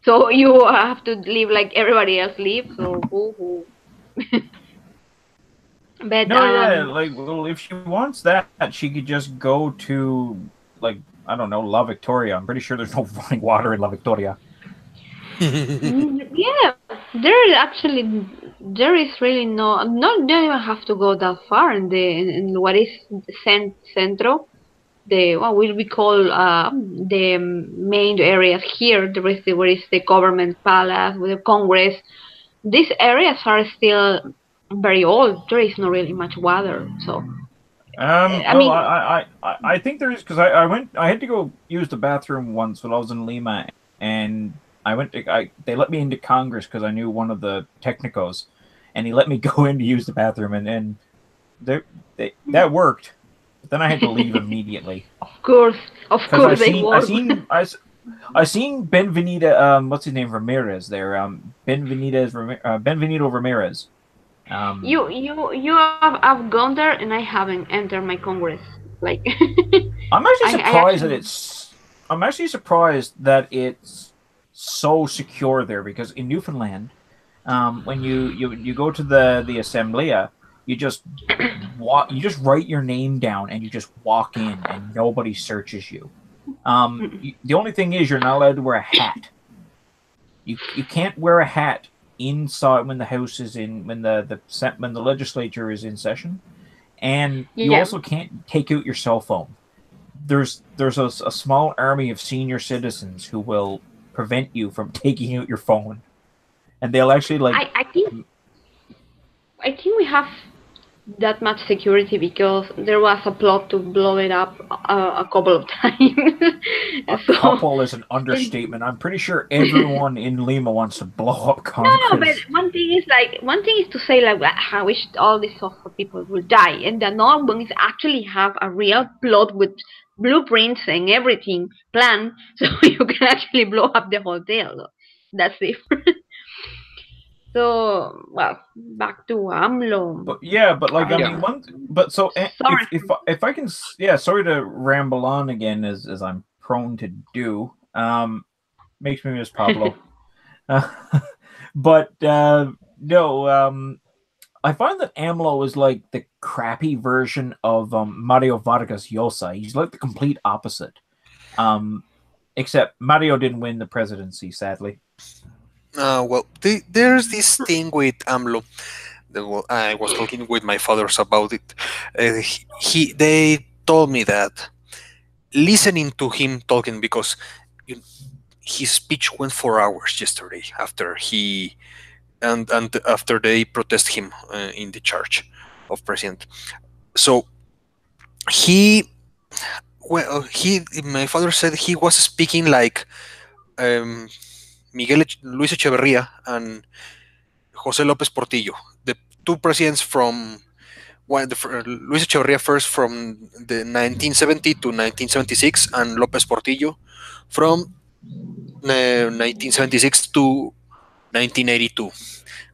so you have to live like everybody else lives. So boo-hoo. But well, if she wants that, she could just go to, like, I don't know, La Victoria. I'm pretty sure there's no running water in La Victoria. Yeah, there is really no. Don't even have to go that far in what is Centro. What will we call the main areas here. Where is the government palace with the Congress. These areas are still very old. There is not really much water, so. I think there is, because I had to go use the bathroom once when I was in Lima, and they let me into Congress because I knew one of the technicos, and he let me go in to use the bathroom, and that worked. But then I had to leave immediately. Of course, they work. I seen Benvenida, what's his name, Ramirez there, Benvenido Ramirez. You have gone there, and I haven't entered my Congress. Like, I'm actually surprised that it's so secure there, because in Newfoundland, when you go to the Asamblea, You just walk. You just write your name down and you just walk in, and nobody searches you. The only thing is, you're not allowed to wear a hat. You can't wear a hat inside when the house is in when the legislature is in session, and you Yeah. also can't take out your cell phone. There's a small army of senior citizens who will prevent you from taking out your phone, and they'll actually like. I think we have that much security because there was a plot to blow it up a couple of times. A So couple is an understatement. I'm pretty sure everyone in Lima wants to blow up no, Congress. but one thing is to say like I wish all these software people would die, and the another one is actually have a real plot with blueprints and everything planned, so you can actually blow up the hotel. That's different. So well, back to AMLO. But yeah, but like I Yeah. mean, but so Sorry. if I can, yeah, sorry to ramble on again as I'm prone to do. Makes me miss Pablo. But no, I find that AMLO is like the crappy version of Mario Vargas Llosa. He's like the complete opposite. Except Mario didn't win the presidency, sadly. Well, there's this thing with AMLO. I was talking with my fathers about it. They told me that listening to him talking, because you, his speech went 4 hours yesterday after he and after they protest him in the charge of president. So he my father said he was speaking like um, Luis Echeverría and José López Portillo, the two presidents from Luis Echeverría first from the 1970 to 1976, and López Portillo from 1976 to 1982,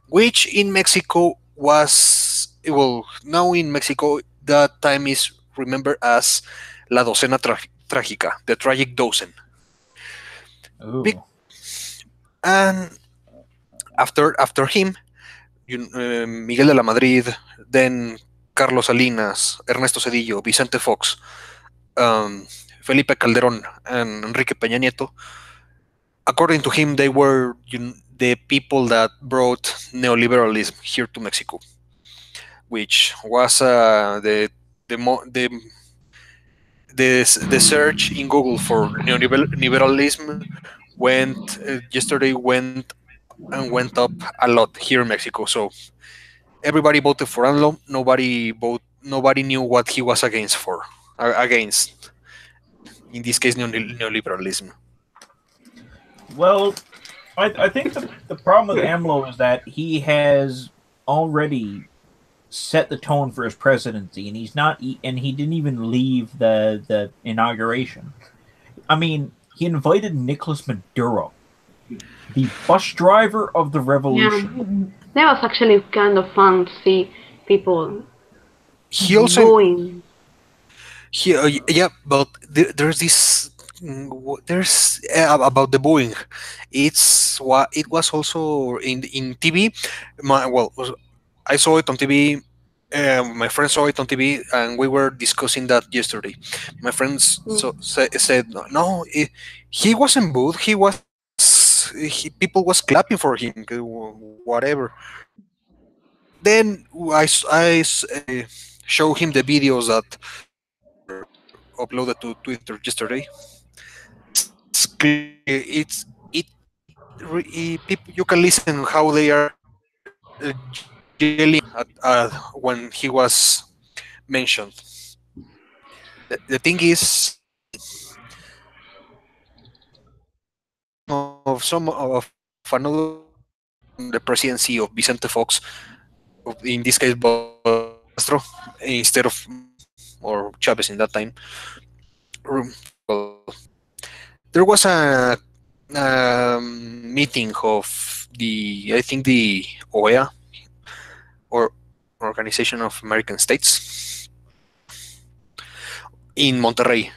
which in Mexico was, well, now in Mexico that time is remembered as La Docena Trágica, the tragic dozen. Ooh. And after him, Miguel de la Madrid, then Carlos Salinas, Ernesto Cedillo, Vicente Fox, Felipe Calderón, and Enrique Peña Nieto. According to him, they were the people that brought neoliberalism here to Mexico, which was the search in Google for neoliberalism yesterday went up a lot here in Mexico. So everybody voted for AMLO. Nobody knew what he was against. In this case, neoliberalism. Well, I think the problem with AMLO is that he has already set the tone for his presidency, and he didn't even leave the inauguration. I mean, he invited Nicolas Maduro, the bus driver of the revolution. Yeah, that was actually kind of fun to see people He also going. yeah, but there's this about the Boeing. It was also in TV. I saw it on TV. My friend saw it on TV, and we were discussing that yesterday. My friends said, "No, he wasn't booed. People was clapping for him, whatever." Then I show him the videos that were uploaded to Twitter yesterday. It's clear. People, you can listen how they are yelling when he was mentioned. The thing is, of another the presidency of Vicente Fox, in this case, Castro, instead of or Chavez in that time. Well, there was a meeting of I think the OEA, or Organization of American States, in Monterrey.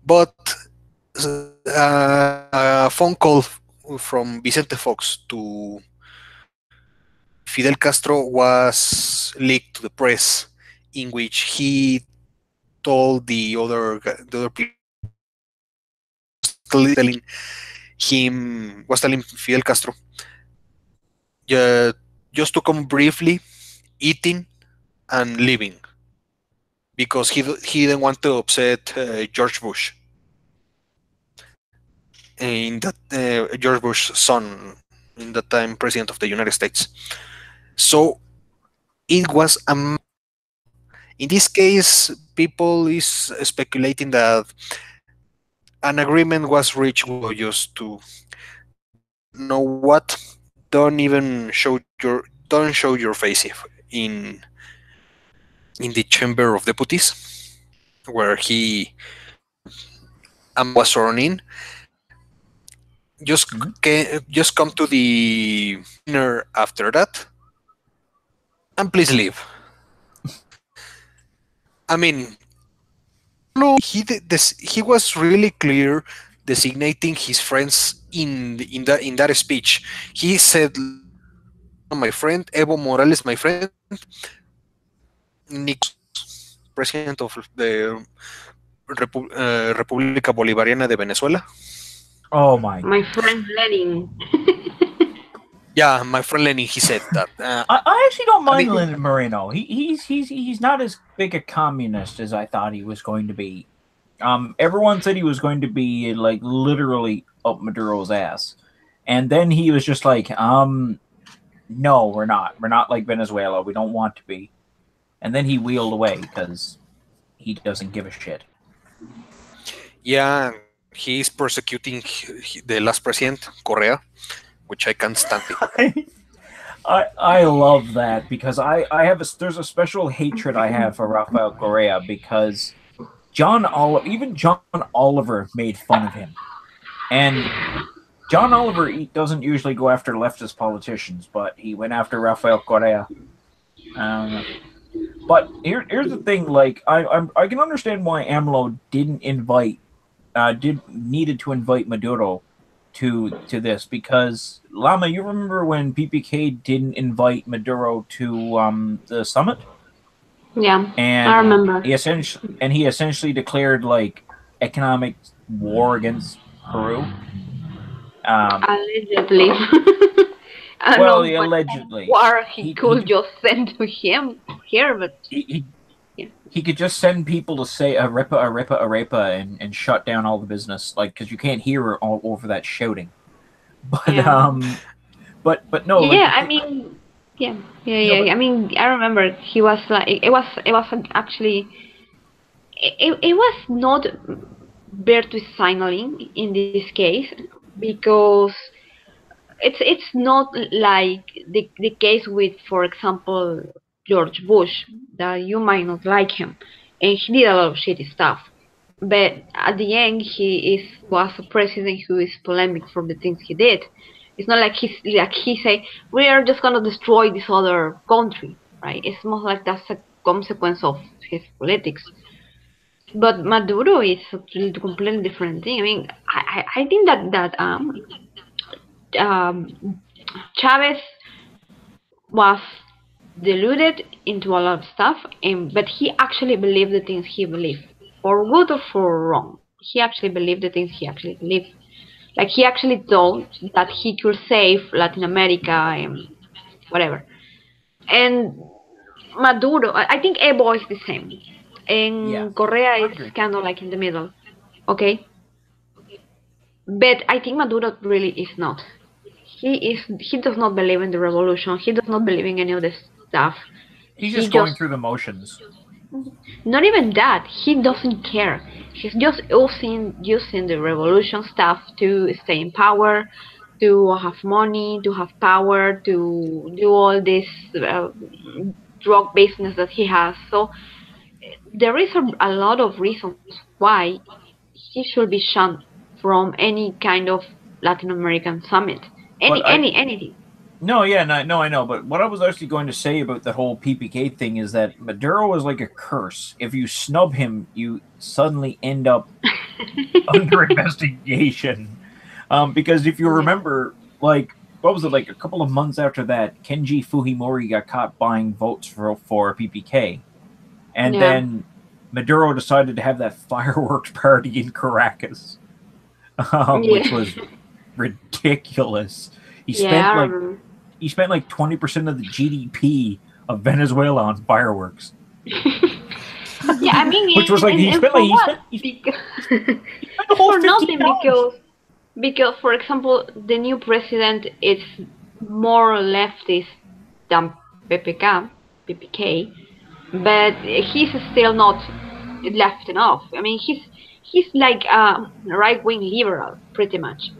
But a phone call from Vicente Fox to Fidel Castro was leaked to the press, in which he told the other people, telling Fidel Castro, just to come briefly, eating and leaving, because he didn't want to upset George Bush, in that George Bush's son, in that time president of the United States. So it was in this case, people is speculating that an agreement was reached just to, know what, don't show your face in the Chamber of Deputies, where he was sworn in. Just come to the dinner after that, and please leave. I mean, he did this. He was really clear designating his friends in that speech. He said, "My friend Evo Morales, my friend Nick, president of the República Bolivariana de Venezuela." Oh my! My friend Lenin. Yeah, my friend Lenin. He said that. I actually don't mind Lenin Moreno. He's not as big a communist as I thought he was going to be. Everyone said he was going to be like literally up Maduro's ass, and then he was just like, no, we're not. We're not like Venezuela. We don't want to be. And then he wheeled away because he doesn't give a shit. Yeah, he's persecuting the last president, Correa, which I can't stand. I love that because there's a special hatred I have for Rafael Correa because even John Oliver made fun of him. And John Oliver doesn't usually go after leftist politicians, but he went after Rafael Correa. But here's the thing: like I can understand why AMLO needed to invite Maduro to this, because Lama, you remember when PPK didn't invite Maduro to the summit? Yeah, and I remember. He essentially declared like economic war against Peru. Allegedly. I don't Well, know allegedly. War he could just send to him here, but he could just send people to say arepa and shut down all the business, like, because you can't hear all over that shouting. But but no. Yeah, like, I mean, yeah. I mean, I remember he was like, it was actually, it was not virtue signaling in this case, because it's not like the case with, for example, George Bush, that you might not like him, and he did a lot of shitty stuff, but at the end he was a president who is polemic for the things he did. It's not like he say we are just gonna destroy this other country, right? It's more like that's a consequence of his politics. But Maduro is a completely different thing. I mean, I think that Chavez was deluded into a lot of stuff, but he actually believed the things he believed, for good or for wrong. He actually believed the things he actually believed. Like, he actually thought that he could save Latin America and whatever. And Maduro, I think Evo is the same, and Correa is kind of like in the middle. Okay, but I think Maduro really is not. He does not believe in the revolution. He does not believe in any of this stuff. He's just going through the motions. Not even that. He doesn't care. He's just using the revolution stuff to stay in power, to have money, to have power, to do all this drug business that he has. So there is a lot of reasons why he should be shunned from any kind of Latin American summit. Anything. No, I know. But what I was actually going to say about the whole PPK thing is that Maduro is like a curse. If you snub him, you suddenly end up under investigation. Because if you remember, like, what was it, like a couple of months after that, Kenji Fujimori got caught buying votes for PPK, and Yeah. then Maduro decided to have that fireworks party in Caracas, which Yeah. was ridiculous. He Yeah, spent I like remember. 20% of the GDP of Venezuela on fireworks, Yeah, I which was mean, like and for what? he Because spent a it's whole for nothing. $15. Because, for example, the new president is more leftist than PPK, but he's still not left enough. I mean, he's like a right-wing liberal, pretty much.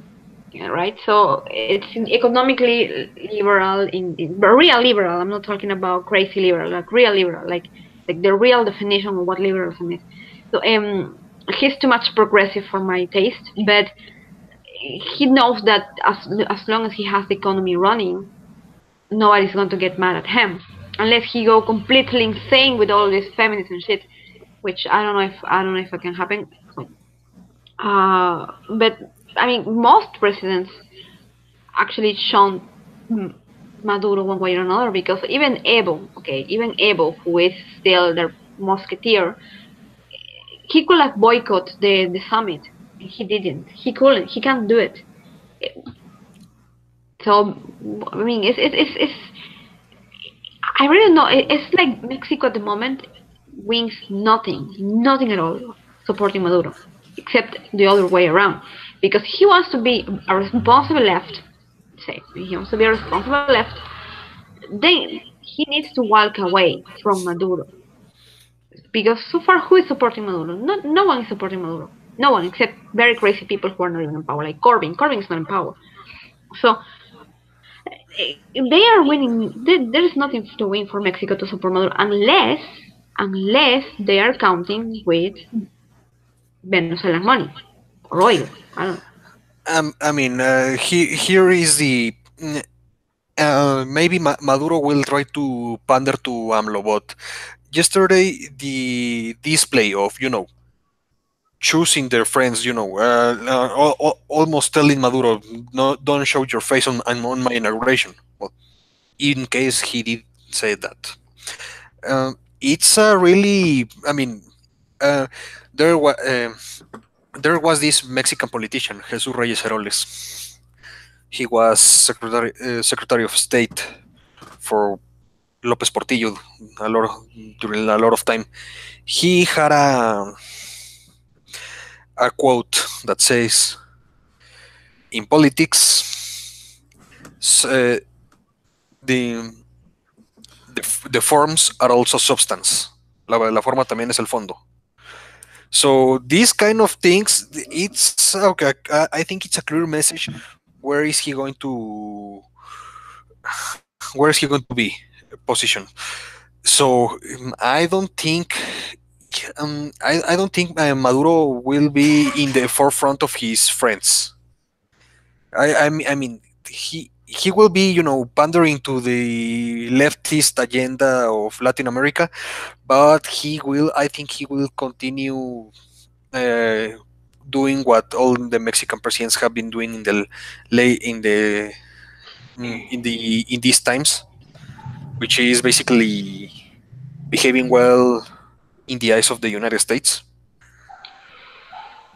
Yeah, right? So it's economically liberal, but real liberal. I'm not talking about crazy liberal, like real liberal, like the real definition of what liberalism is. So he's too much progressive for my taste, but he knows that as long as he has the economy running, nobody's going to get mad at him, unless he go completely insane with all this feminism shit, which I don't know if it can happen. So, but I mean, most presidents actually shown Maduro one way or another, because even Evo, who is still their musketeer, he could have boycott the summit. He didn't. He couldn't. He can't do it. So I mean, it's I really know. It's like Mexico at the moment wins nothing at all supporting Maduro, except the other way around, because he wants to be a responsible left. Say he wants to be a responsible left. Then he needs to walk away from Maduro, because so far who is supporting Maduro? No one is supporting Maduro. No one, except very crazy people who are not even in power, like Corbyn. Corbyn is not in power. So if they are winning, there is nothing to win for Mexico to support Maduro, unless they are counting with Venezuelan money or oil. I don't know. I mean, here is the maybe Maduro will try to pander to AMLO, but yesterday the display of choosing their friends, almost telling Maduro, no, don't show your face on my inauguration. Well, in case he did say that, it's a really, I mean, uh, there was. There was this Mexican politician, Jesus Reyes Heroles. He was Secretary of State for López Portillo during a lot of time. He had a quote that says, "In politics, the, the forms are also substance. La forma también es el fondo." So these kind of things, it's okay. I think it's a clear message. Where is he going to? Where is he going to be positioned? So I don't think. I don't think Maduro will be in the forefront of his friends. I mean, he will be, pandering to the leftist agenda of Latin America, but he will. I think he will continue uh, doing what all the Mexican presidents have been doing in the late in these times, which is basically behaving well in the eyes of the United States.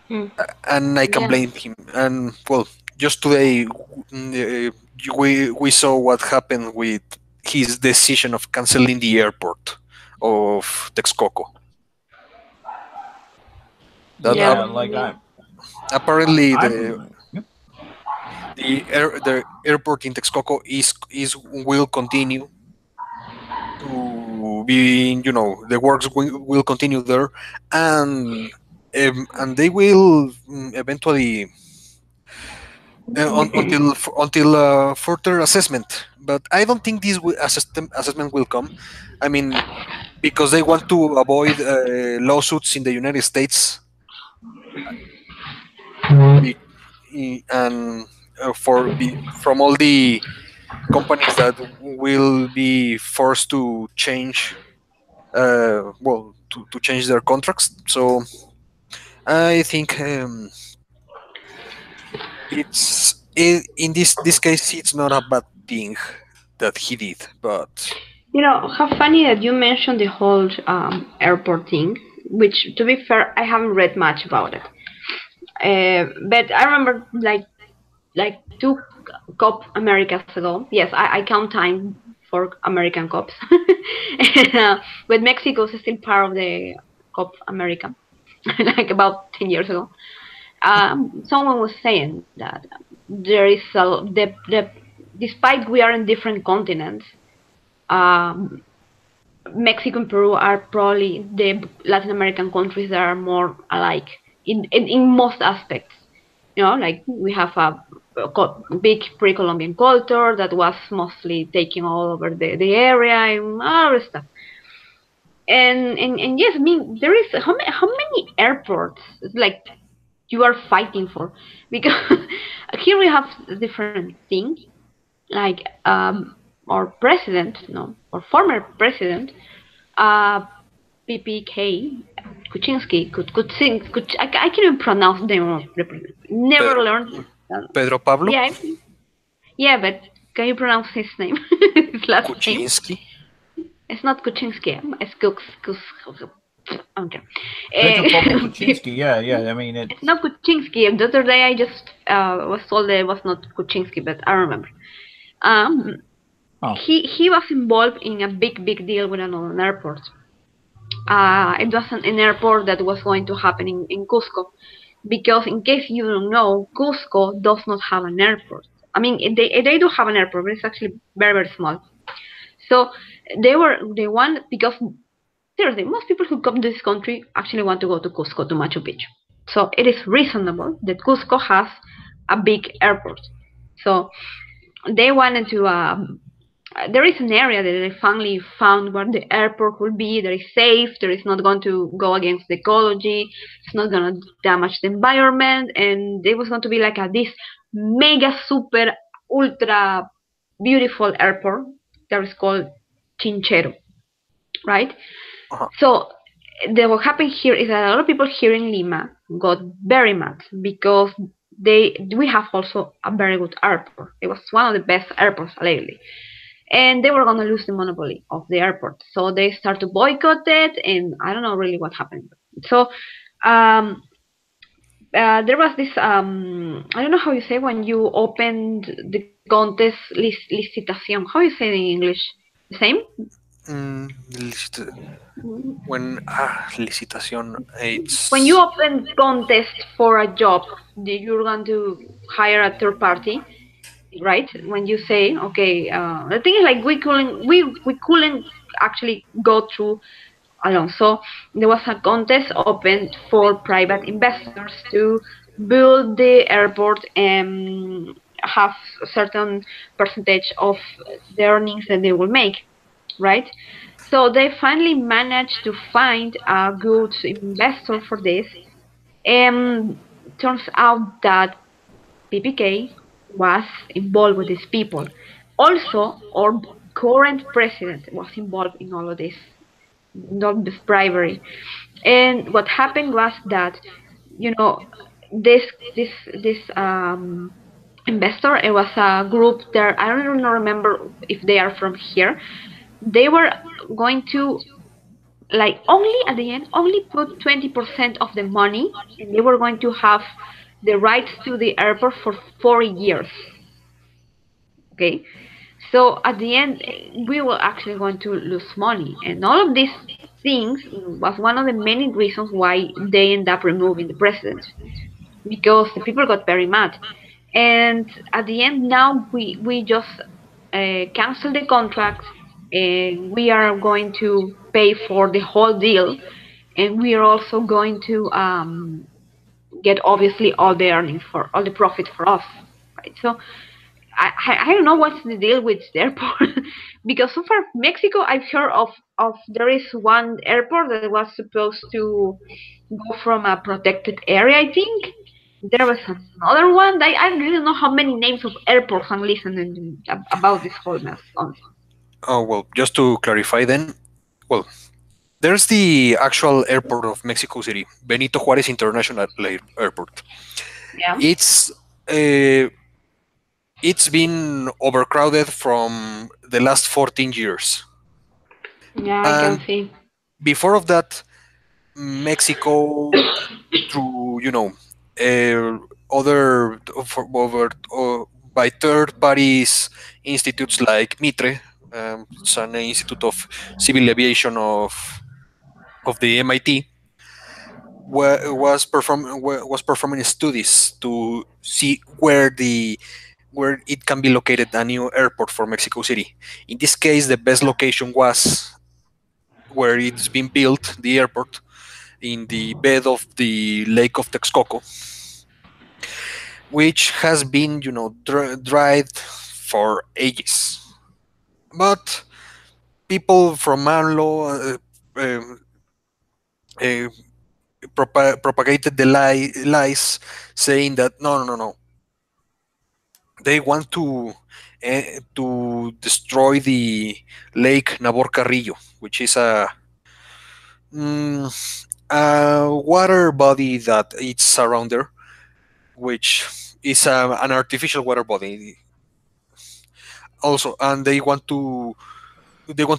Hmm. And I can Yeah. blame him. And well, just today we saw what happened with his decision of canceling the airport of Texcoco. That Yeah. Yeah, like apparently I'm yep. the airport in Texcoco is will continue to be, the works will continue there, and they will eventually until further assessment. But I don't think this assessment will come. I mean, because they want to avoid lawsuits in the United States, be, and from all the companies that will be forced to change, to change their contracts. So I think it's In this case, it's not a bad thing that he did, but How funny that you mentioned the whole airport thing, which, to be fair, I haven't read much about it. But I remember like two COP Americas ago. Yes, I count time for American COPs. But Mexico is still part of the COP America, like about 10 years ago. Someone was saying that there is despite we are in different continents, um, Mexico and Peru are probably the Latin American countries that are more alike in most aspects. Like we have a big pre-Columbian culture that was mostly taking all over the area and all this stuff. And yes, I mean there is how many airports like you are fighting for, because here we have different things like our president, no, or former president, uh, PPK, Kuczynski, I can't even pronounce the name of the president. Never Pedro, learned. Pedro Pablo Yeah, yeah, but can you pronounce his name? His last name? Kuczynski. It's not Kuczynski. It's okay. Pedro Pablo Uh, Kuczynski. Yeah, yeah. I mean, it's not Kuczynski. The other day I just was told that it was not Kuczynski, but I remember. Um, Oh. he was involved in a big deal with another airport. It was an airport that was going to happen in Cusco, because in case you don't know, Cusco does not have an airport. I mean, they do have an airport, but it's actually very small. So they want, because seriously, most people who come to this country actually want to go to Cusco, to Machu Picchu. So it is reasonable that Cusco has a big airport. So they wanted to. There is an area that they finally found where the airport will be. That is safe. There is not going to go against the ecology. It's not going to damage the environment, and it was going to be like this mega super ultra beautiful airport that is called Chinchero, right? Uh-huh. So what happened here is that a lot of people here in Lima got very mad because we have also a very good airport. It was one of the best airports lately, and they were gonna lose the monopoly of the airport. So they start to boycott it, and I don't know really what happened. So um, there was this I don't know how you say when you opened the contest licitación. How you say it in English? The same? When licitación, it's When you open contest for a job, you're going to hire a third party, right? When you say, okay, the thing is like we couldn't actually go through alone. So there was a contest opened for private investors to build the airport and have a certain percentage of the earnings that they will make, right? So they finally managed to find a good investor for this. And turns out that PPK was involved with these people. Also, our current president was involved in all of this, not this bribery. And what happened was that, you know, this investor, it was a group there. I don't even remember if they are from here. They were going to, like, only at the end, only put 20% of the money, and they were going to have the rights to the airport for 4 years. Okay, so at the end, we were actually going to lose money, and all of these things was one of the many reasons why they end up removing the president, because the people got very mad. And at the end, now we just cancel the contract, and we are going to pay for the whole deal, and we are also going to get obviously all the earnings, for all the profit for us, right? So I don't know what's the deal with the airport because so far Mexico, I've heard of there is one airport that was supposed to go from a protected area, I think. There was another one. I really don't know how many names of airports I'm listening about this whole mess. Honestly. Oh, well, just to clarify then, well, there's the actual airport of Mexico City, Benito Juárez International Airport. Yeah. It's uh, it's been overcrowded from the last 14 years. Yeah, I can And see. before of that, Mexico, through uh, other for, over by third parties institutes like Mitre, it's an institute of civil aviation of the MIT, was performing studies to see where it can be located a new airport for Mexico City. In this case, the best location was where it's been built, the airport, in the bed of the Lake of Texcoco, which has been, dried for ages. But people from AMLO uh, propagated the lies, saying that no, no, no, no, they want to destroy the Lake Nabor Carrillo, which is mm, a water body that it's around there, which is an artificial water body also, and they want to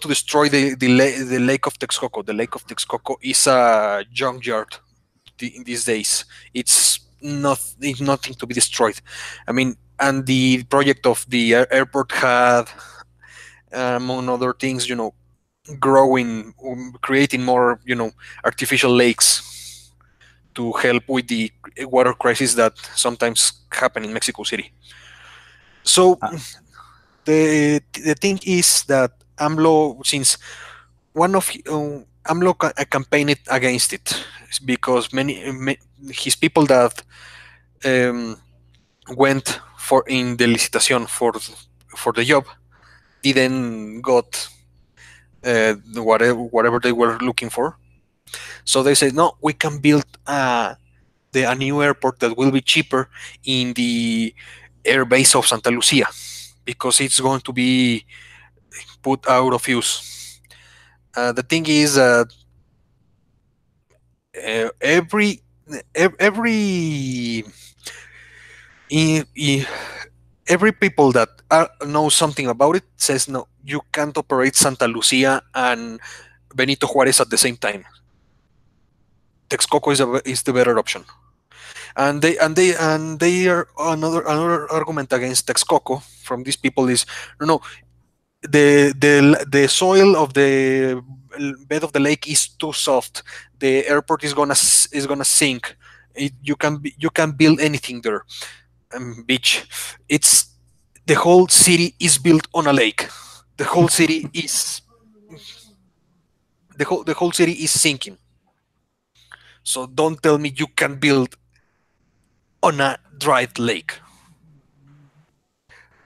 destroy the Lake of Texcoco. The Lake of Texcoco is a junkyard in these days. It's nothing to be destroyed. I mean, and the project of the airport had, among other things, growing, creating more, artificial lakes to help with the water crisis that sometimes happen in Mexico City. So Uh, the thing is that AMLO, since one of AMLO campaigned against it, because his people that um, went for in the licitation for the job didn't got whatever they were looking for. So they said, no, we can build a new airport that will be cheaper in the air base of Santa Lucia, because it's going to be put out of use. The thing is that every every i- i- every people that know something about it says, no, you can't operate Santa Lucia and Benito Juarez at the same time. Texcoco is the better option. And they are another argument against Texcoco from these people is, no, the soil of the bed of the lake is too soft. The airport is gonna sink. You can build anything there. Beach. It's the whole city is built on a lake. The whole city is the whole city is sinking. So don't tell me you can build on a dried lake.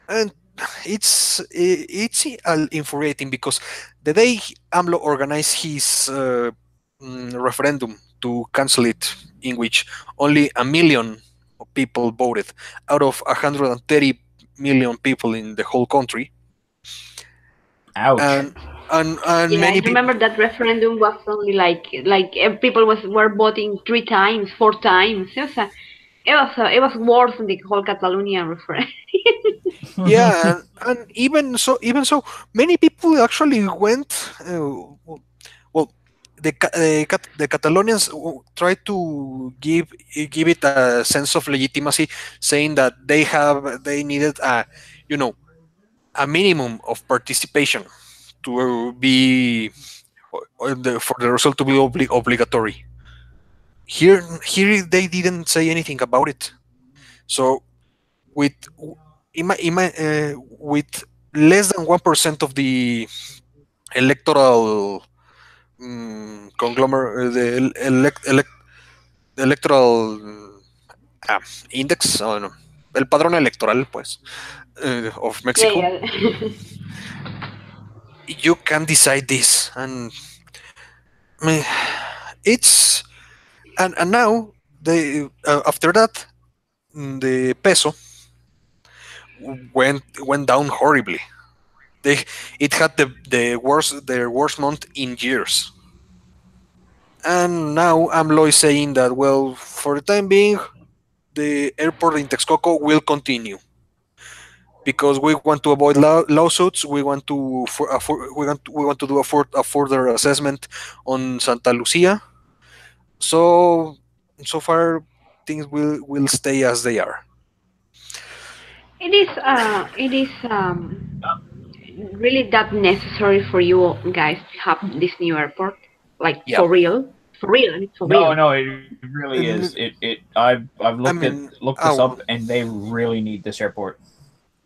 And it's infuriating, because the day AMLO organized his referendum to cancel it, in which only a million of people voted out of 130 million people in the whole country, ouch. and and Yeah, I many people. remember that referendum was only people were voting 3 times, 4 times. It was worse than the whole Catalonia referendum. Yeah, and even so, many people actually went. Well, the Catalonians tried to give it a sense of legitimacy, saying that they needed you know a minimum of participation to be for the result to be obligatory. Here they didn't say anything about it. So with with less than 1% of the electoral conglomerate, the electoral ah, index, no, el padrón electoral, pues, of Yeah, Mexico, yeah. you can decide this, and eh, it's and now after that, the peso went down horribly. They it had their worst month in years. And now AMLO is saying that, well, for the time being, the airport in Texcoco will continue. because we want to avoid lawsuits. We want to we want to do a further assessment on Santa Lucia. So far things will stay as they are. It is really that necessary for you guys to have this new airport, like Yeah. for real, I mean, for real. No, it really is. I've I looked mean, this up, and they really need this airport.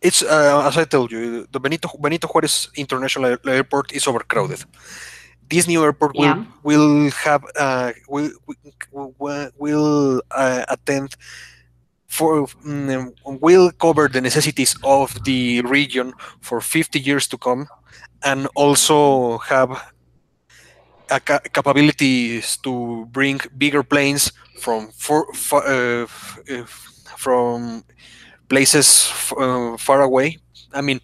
it's as I told you, the Benito Juarez International Airport is overcrowded. This new airport Yeah. will have will attend for will cover the necessities of the region for 50 years to come, and also have capabilities to bring bigger planes from from places far away. I mean,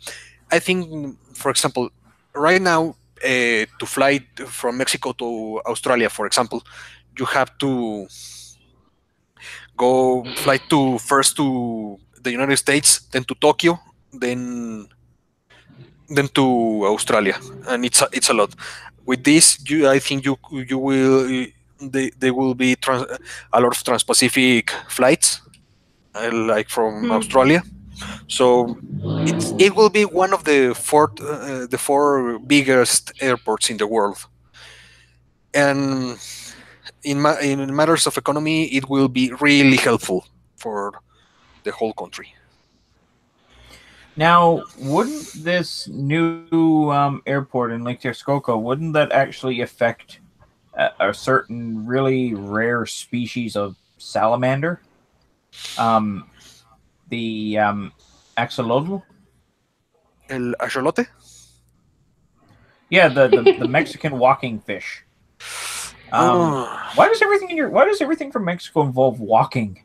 I think, for example, right now, to fly from Mexico to Australia, for example, you have to go fly to first to the United States, then to Tokyo, then to Australia, and it's a lot. With this, I think you will they will be a lot of trans-Pacific flights, like from Australia. So it will be one of the four biggest airports in the world, and in matters of economy, it will be really helpful for the whole country. Now, wouldn't this new airport in Lake Texcoco, wouldn't that actually affect a certain really rare species of salamander? The axolotl? El axolote. Yeah, the Mexican walking fish. Why does everything from Mexico involve walking?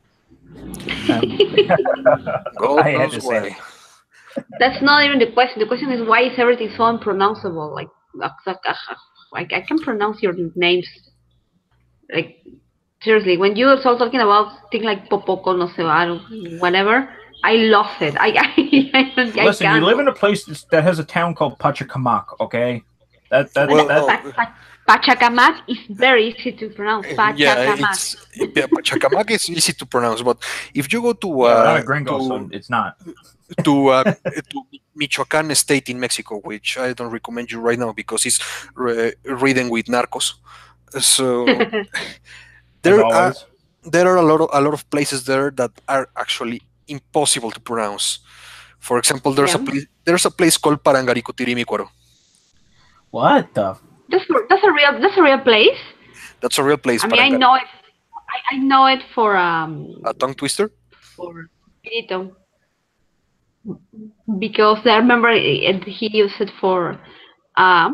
God I had knows to say why. it. That's not even the question. The question is, why is everything so unpronounceable? Like I can pronounce your names. Like seriously, when you start talking about things like Popoco, no se va, whatever, I lost it. I Listen, you can't. live in a place that has a town called Pachacamac, okay? That Well, Pachacamac is very easy to pronounce. yeah, Pachacamac. Pachacamac is easy to pronounce, but if you go to yeah, but I'm a gringo, so it's not. to Michoacan state in Mexico, which I don't recommend you right now because it's ridden with narcos. So As there are always. a lot of places there that are actually impossible to pronounce. For example, Yeah. there's a place called Parangaricutirimícuaro. What the? That's a real place. That's a real place. I mean, I know it. I know it for A tongue twister. for Pirito, because I remember he used it for I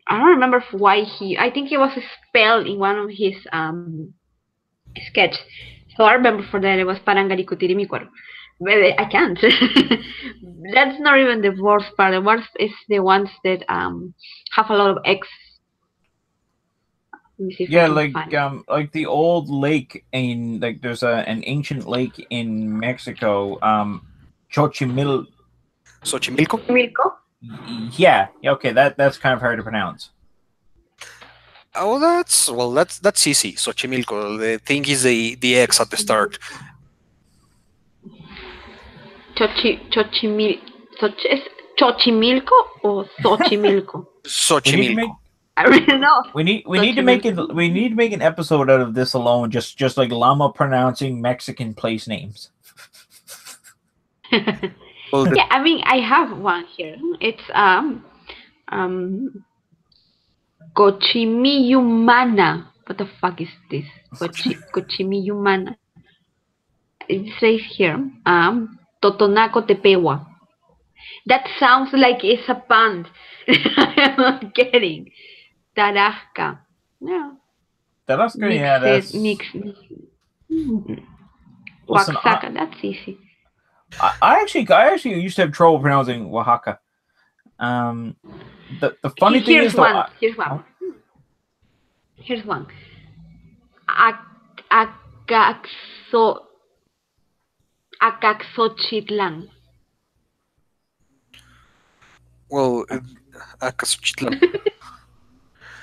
don't remember why I think it was spelled in one of his sketch. So I remember for that it was Parangaricutirimícuaro. But I can't. That's not even the worst part. The worst is the ones that have a lot of X. Let me see if I Yeah, can find it. like the old lake in there's an ancient lake in Mexico, Xochimil. Xochimilco. Milko? Yeah, okay, that's kind of hard to pronounce. Oh, that's easy. Xochimilco. The thing is the X at the start. Xochimilco or Xochimilco? Xochimilco. I really know. We need to make an episode out of this alone, just like Llama pronouncing Mexican place names. Well, Yeah, I mean, I have one here. It's Cochimiyumana. What the fuck is this? Cochimiyumana. It says here, Totonaco Tepewa. That sounds like it's a pond. I'm not kidding. Tarasca. Yeah. Tabasco, yeah, that's. Listen, Listen, Oaxaca, that's easy. I actually used to have trouble pronouncing Oaxaca. The funny thing is though. Here's one. Acaxo Acaxochitlan. Well, Acasuchitlan.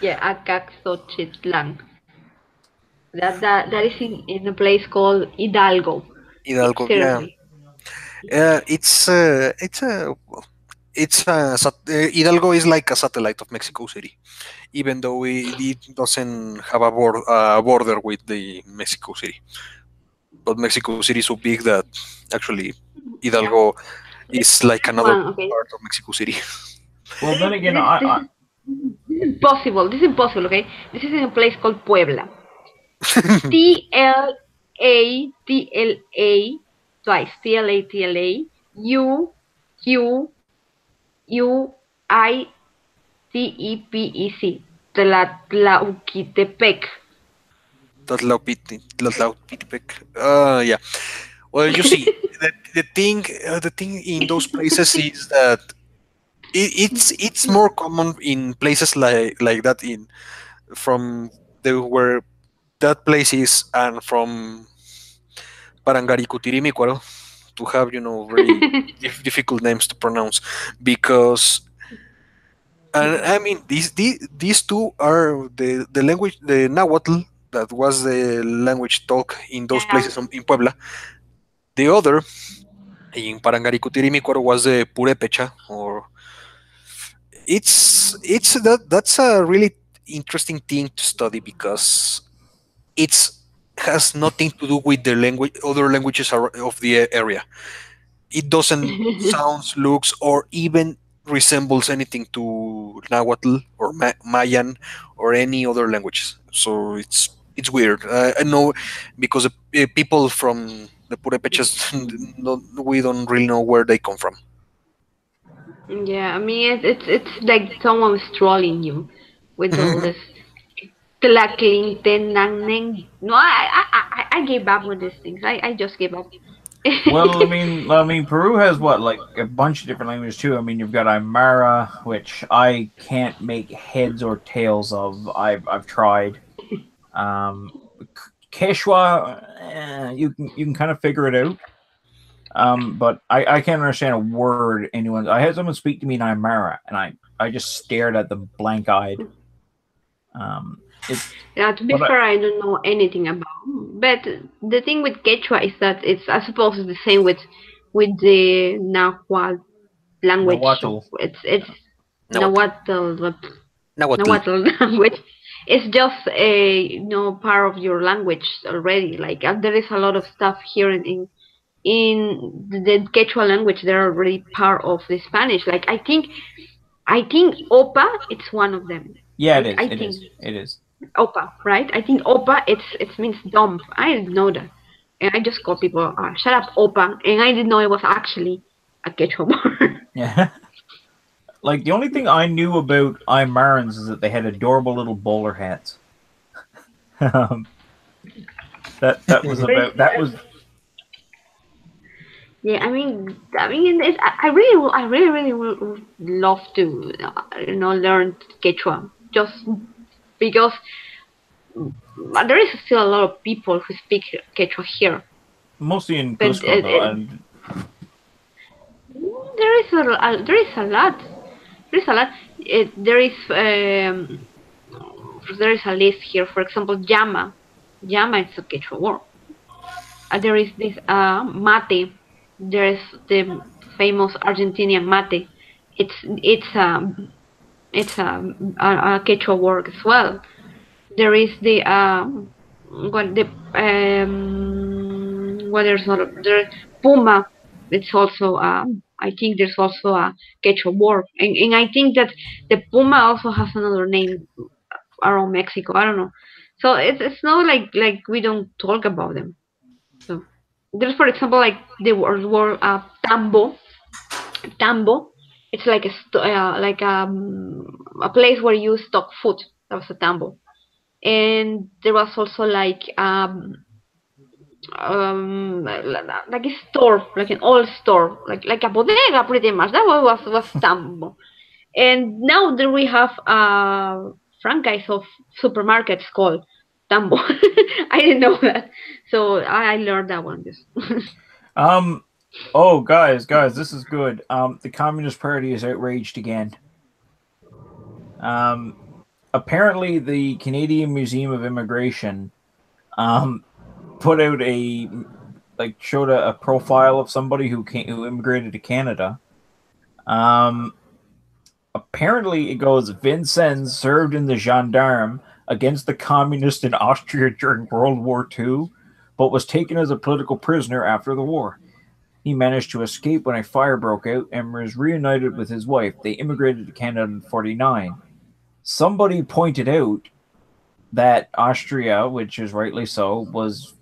Yeah, Acaxochitlan. That is in a place called Hidalgo. Hidalgo, yeah. Seriously. Hidalgo is like a satellite of Mexico City, even though it doesn't have a border with the Mexico City. But Mexico City is so big that actually Yeah. Hidalgo is like This another one, okay. part of Mexico City. Well, then again, This is impossible. This is impossible, okay? This is in a place called Puebla. TLA twice. TLA UUITEPEC. Tlatlauquitepec. Tlatlauquitepec. Yeah. Well, you see, the thing in those places is that it's more common in places like that in from the where that place is and from Parangaricutirimícuaro to have very difficult names to pronounce because and I mean these two are the language, the Nahuatl, that was the language talk in those Yeah. places in Puebla. The other in Parangaricutirimícuaro was the Purépecha, or that's a really interesting thing to study because it's has nothing to do with the language, other languages of the area. It doesn't sounds, looks, or even resembles anything to Nahuatl or Mayan or any other languages. So it's weird. I know because people from the Purépechas, we don't really know where they come from. Yeah, I mean it's like someone is trolling you with all this clackling, tenang. No, I gave up with these things. I just gave up. well, I mean, Peru has what, like a bunch of different languages too. I mean, you've got Aymara, which I can't make heads or tails of. I've tried. Um, Quechua, you can kind of figure it out. But I can't understand a word anyone. I had someone speak to me in Aymara, and I just stared at them blank eyed. It, Yeah, to be but fair, I don't know anything about. But the thing with Quechua is that it's, I suppose, it's the same with the Nahuatl language. Nahuatl. It's Nahuatl. Nahuatl. Nahuatl. Nahuatl language. It's just a part of your language already. Like there is a lot of stuff here in the Quechua language. They're already part of the Spanish. Like I think Opa it's one of them. Yeah, it I is. I It think is. It is. Opa, right? I think Opa it means dumb. I didn't know that. And I just call people shut up Opa, and I didn't know it was actually a Quechua word. Yeah. Like the only thing I knew about Aymarans is that they had adorable little bowler hats. um, that was There is, about that was. yeah, I mean, I really would love to, learn Quechua just because there is still a lot of people who speak Quechua here, Mostly in but Cusco though, and there is a lot. There is a lot. There is a list here. For example, llama. Llama is a Quechua word. There is this mate. There's the famous Argentinian mate. It's a Quechua word as well. There is the what the what there's not there puma. It's also I think there's also a Quechua word, and I think that the puma also has another name around Mexico. I don't know. So it's not like we don't talk about them. So there's, for example, like the word tambo. Tambo. It's like a place where you stock food. That was a tambo. And there was also like a store, like an old store, like a bodega, pretty much. That was tambo. And now there we have a franchise of supermarkets called Tambo. I didn't know that, so I learned that one. Just um, Oh, guys, this is good. The Communist Party is outraged again. Apparently, the Canadian Museum of Immigration put out showed a profile of somebody who immigrated to Canada. Apparently, it goes Vincennes served in the gendarme against the communists in Austria during World War II, but was taken as a political prisoner after the war. He managed to escape when a fire broke out and was reunited with his wife. They immigrated to Canada in 1949. Somebody pointed out that Austria, which is rightly so, was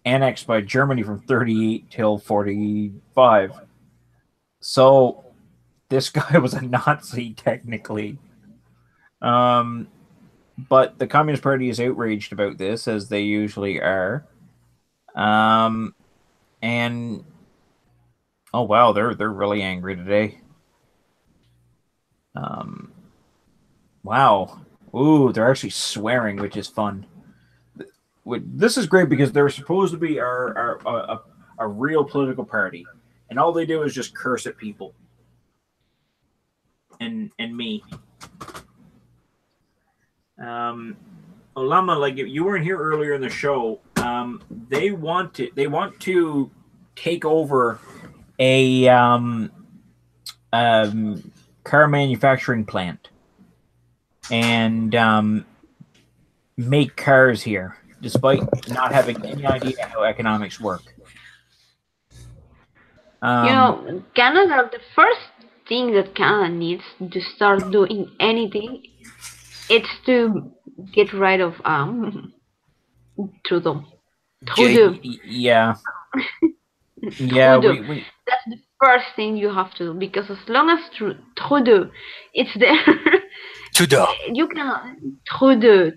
annexed by Germany from 1938 till 1945. So this guy was a Nazi technically. But the Communist Party is outraged about this, as they usually are. And oh wow, they're really angry today. Wow. Ooh, they're actually swearing, which is fun. This is great because they're supposed to be a real political party, and all they do is just curse at people and me. Olama, like you weren't here earlier in the show. They want to take over a car manufacturing plant and make cars here, despite not having any idea how economics work. Canada, the first thing that Canada needs to start doing anything, it's to get rid of Trudeau. Yeah. Yeah, we that's the first thing you have to do, because as long as Trudeau it's there, Trudeau. You cannot Trudeau.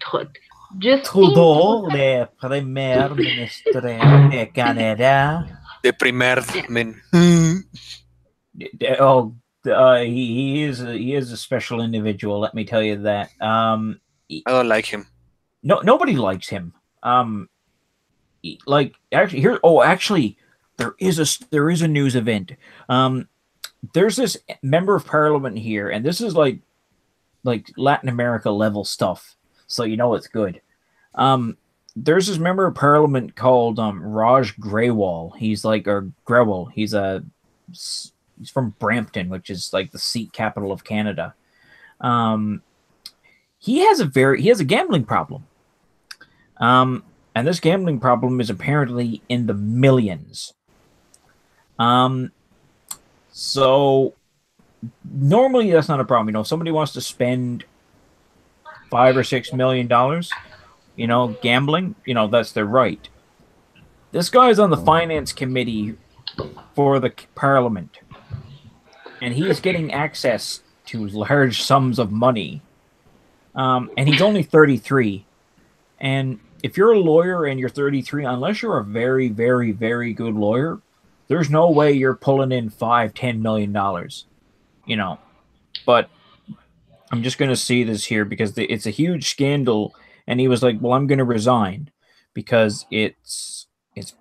Trudeau, le Premier Ministre de Canada. The Premier Min. He is a special individual. Let me tell you that. I don't like him. No, nobody likes him. Actually, there is a news event. There's this member of parliament here, and this is like Latin America level stuff, so you know it's good. There's this member of parliament called Raj Grewal. He's Grewal. He's from Brampton, which is like the seat capital of Canada. He has a gambling problem. And this gambling problem is apparently in the millions. So normally that's not a problem. If somebody wants to spend $5 or $6 million, gambling, that's their right. This guy is on the finance committee for the parliament, and he is getting access to large sums of money. And he's only 33. And if you're a lawyer and you're 33, unless you're a very, very, very good lawyer, there's no way you're pulling in $5-10 million. But I'm just going to see this here because it's a huge scandal. And he was like, well, I'm going to resign because it's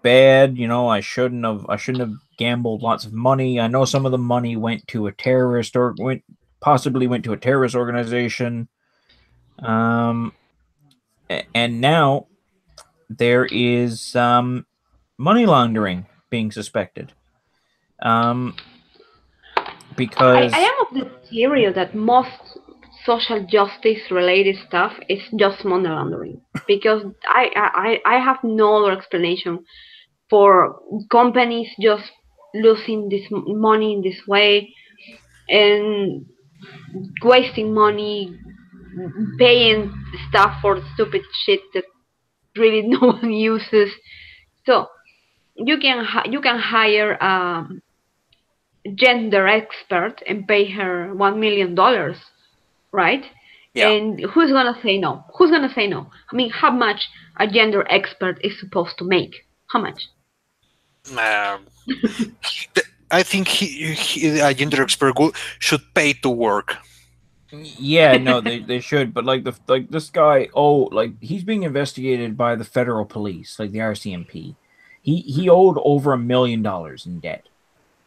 bad. I shouldn't have gambled lots of money. I know some of the money went to a terrorist or possibly went to a terrorist organization. And now there is money laundering being suspected. Because I am of the theory that most social justice related stuff is just money laundering, because I have no other explanation for companies just losing this money in this way and wasting money, paying stuff for stupid shit that really no one uses. So you can hire a gender expert and pay her $1 million, right? Yeah. And who's gonna say no? Who's gonna say no? I mean, how much a gender expert is supposed to make? How much? I think a gender expert should pay to work. Yeah, no, they should, but this guy, he's being investigated by the federal police, like the RCMP. he owed over $1 million in debt.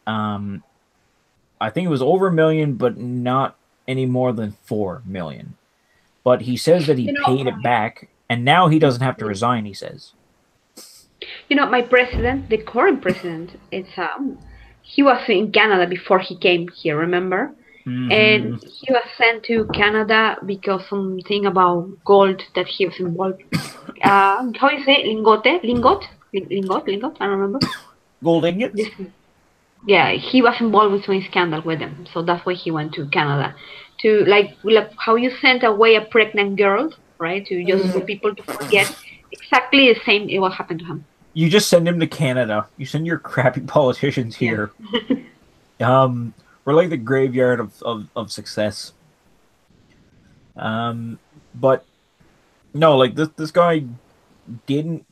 I think it was over $1 million, but not any more than $4 million. But he says that he paid it back, and now he doesn't have to resign. He says. My president, the current president, he was in Canada before he came here. Remember? Mm-hmm. And he was sent to Canada because something about gold that he was involved. How you say lingot? I don't remember. Gold ingots. Yeah, he was involved with some scandal with them, so that's why he went to Canada. To like how you sent away a pregnant girl, right? To just for people to forget. Exactly the same. It will happen to him. You just send him to Canada. You send your crappy politicians here. Yeah. We're like the graveyard of success. But no, like this guy didn't.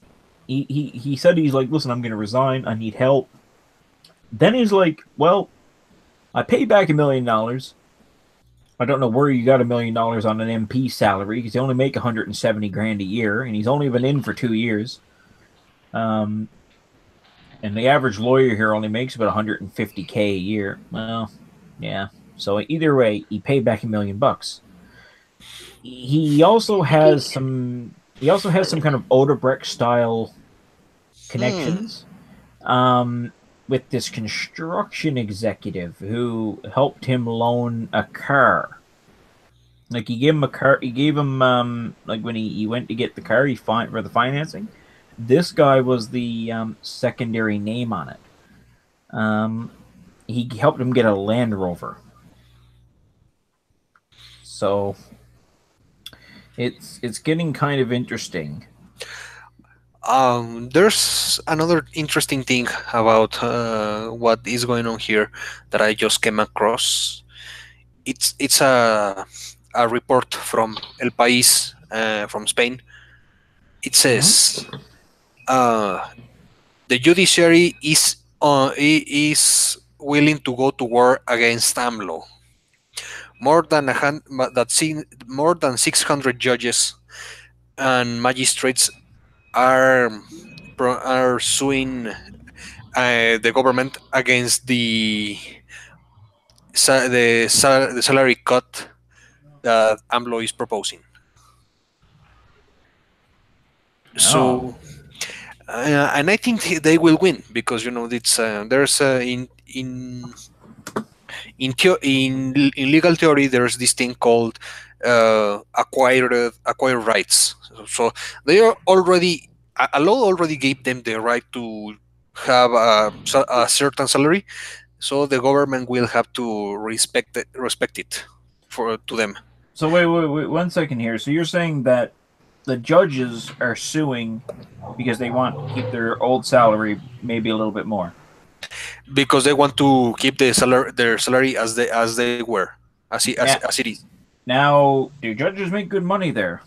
He said he's like, listen, I'm going to resign. I need help. Then he's like, well, I paid back $1 million. I don't know where you got $1 million on an MP salary because they only make 170 grand a year, and he's only been in for 2 years. And the average lawyer here only makes about 150K a year. Well, yeah. So either way, he paid back $1 million. He also has some. He also has some kind of Odebrecht style connections. With this construction executive who helped him loan a car. Like he gave him a car. He gave him like when he went to get the car, for the financing. This guy was the secondary name on it. He helped him get a Land Rover. So it's getting kind of interesting. There's another interesting thing about what is going on here that I just came across. It's a report from El País from Spain. It says the judiciary is willing to go to war against AMLO. More than 600 judges and magistrates are suing the government against the salary cut that AMLO is proposing. So, and I think they will win because it's there's in legal theory there's this thing called acquired rights. So they are already a law already gave them the right to have a certain salary, so the government will have to respect it to them. So wait 1 second here. So you're saying that the judges are suing because they want to keep their old salary maybe a little bit more, because they want to keep their salary as they were as it is. Now, do judges make good money there?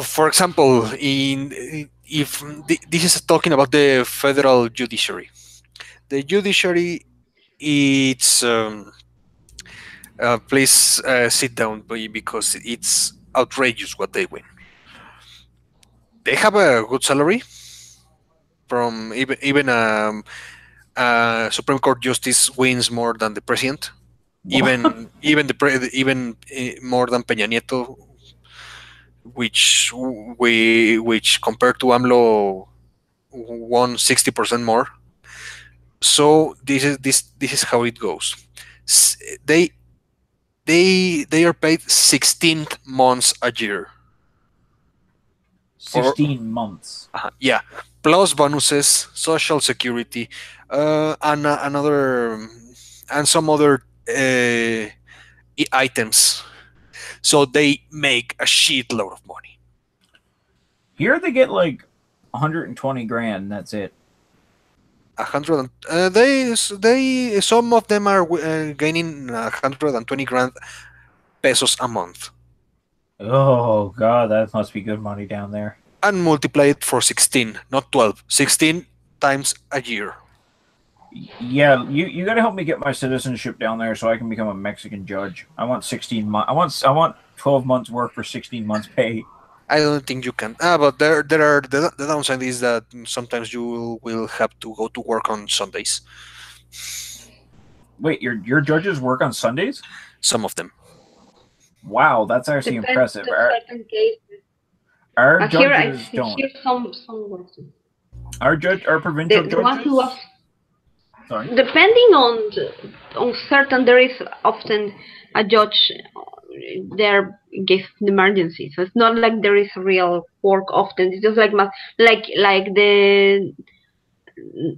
For example, if this is talking about the federal judiciary, the judiciary, it's please sit down, because it's outrageous what they win. They have a good salary from even Supreme Court justice wins more than the president, even more than Peña Nieto, which compared to AMLO won 60% more. So this is how it goes. They are paid 16 months a year. 16 months. Yeah, plus bonuses, social security, and some other items. So they make a shitload of money. Here they get like 120 grand. That's it. 100. They some of them are gaining 120 grand pesos a month. Oh god, that must be good money down there. And multiply it for 16, not 12. 16 times a year. Yeah, you got to help me get my citizenship down there so I can become a Mexican judge. I want 16 months. I want 12 months work for 16 months pay. I don't think you can. But there are the downside is that sometimes you will have to go to work on Sundays. Wait, your judges work on Sundays? Some of them. Wow, that's actually Depends impressive. on certain cases. Our Here I judges don't. hear some ones. Our provincial The one who was judges. Sorry. depending on certain, there is often a judge there in case of an emergency. So it's not like there is real work often. It's just like like the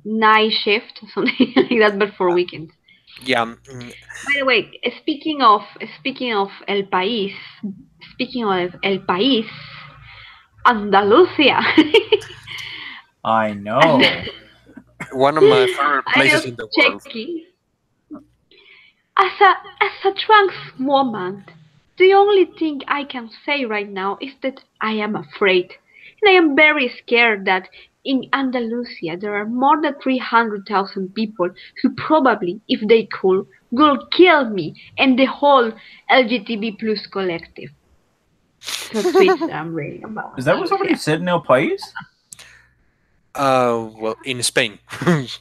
night shift or something like that, but for weekends. Yeah. By the way, speaking of El País, speaking of El País, Andalusia. I know. One of my favorite I places was in the world. checking. As a trans woman, the only thing I can say right now is that I am afraid. And I am very scared that in Andalusia there are more than 300,000 people who probably, if they could, will kill me and the whole LGBT plus collective. So tweets that I'm reading about Is that what somebody Andalusia. said in El País? Well, in Spain.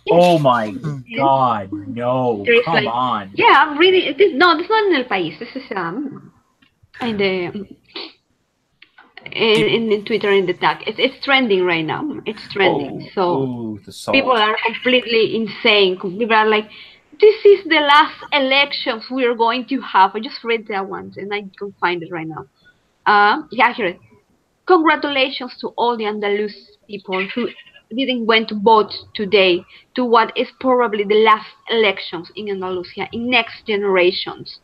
Oh my God, no! There is Come on. yeah, I'm reading. No, this is not in El País. This is in the in Twitter in the tag. It's trending right now. It's trending. So the salt. people are completely insane. People are like, this is the last elections we are going to have. I just read that once and I can find it right now. Yeah, here. Congratulations to all the Andalus people who didn't went to vote today to what is probably the last elections in Andalusia in next generations.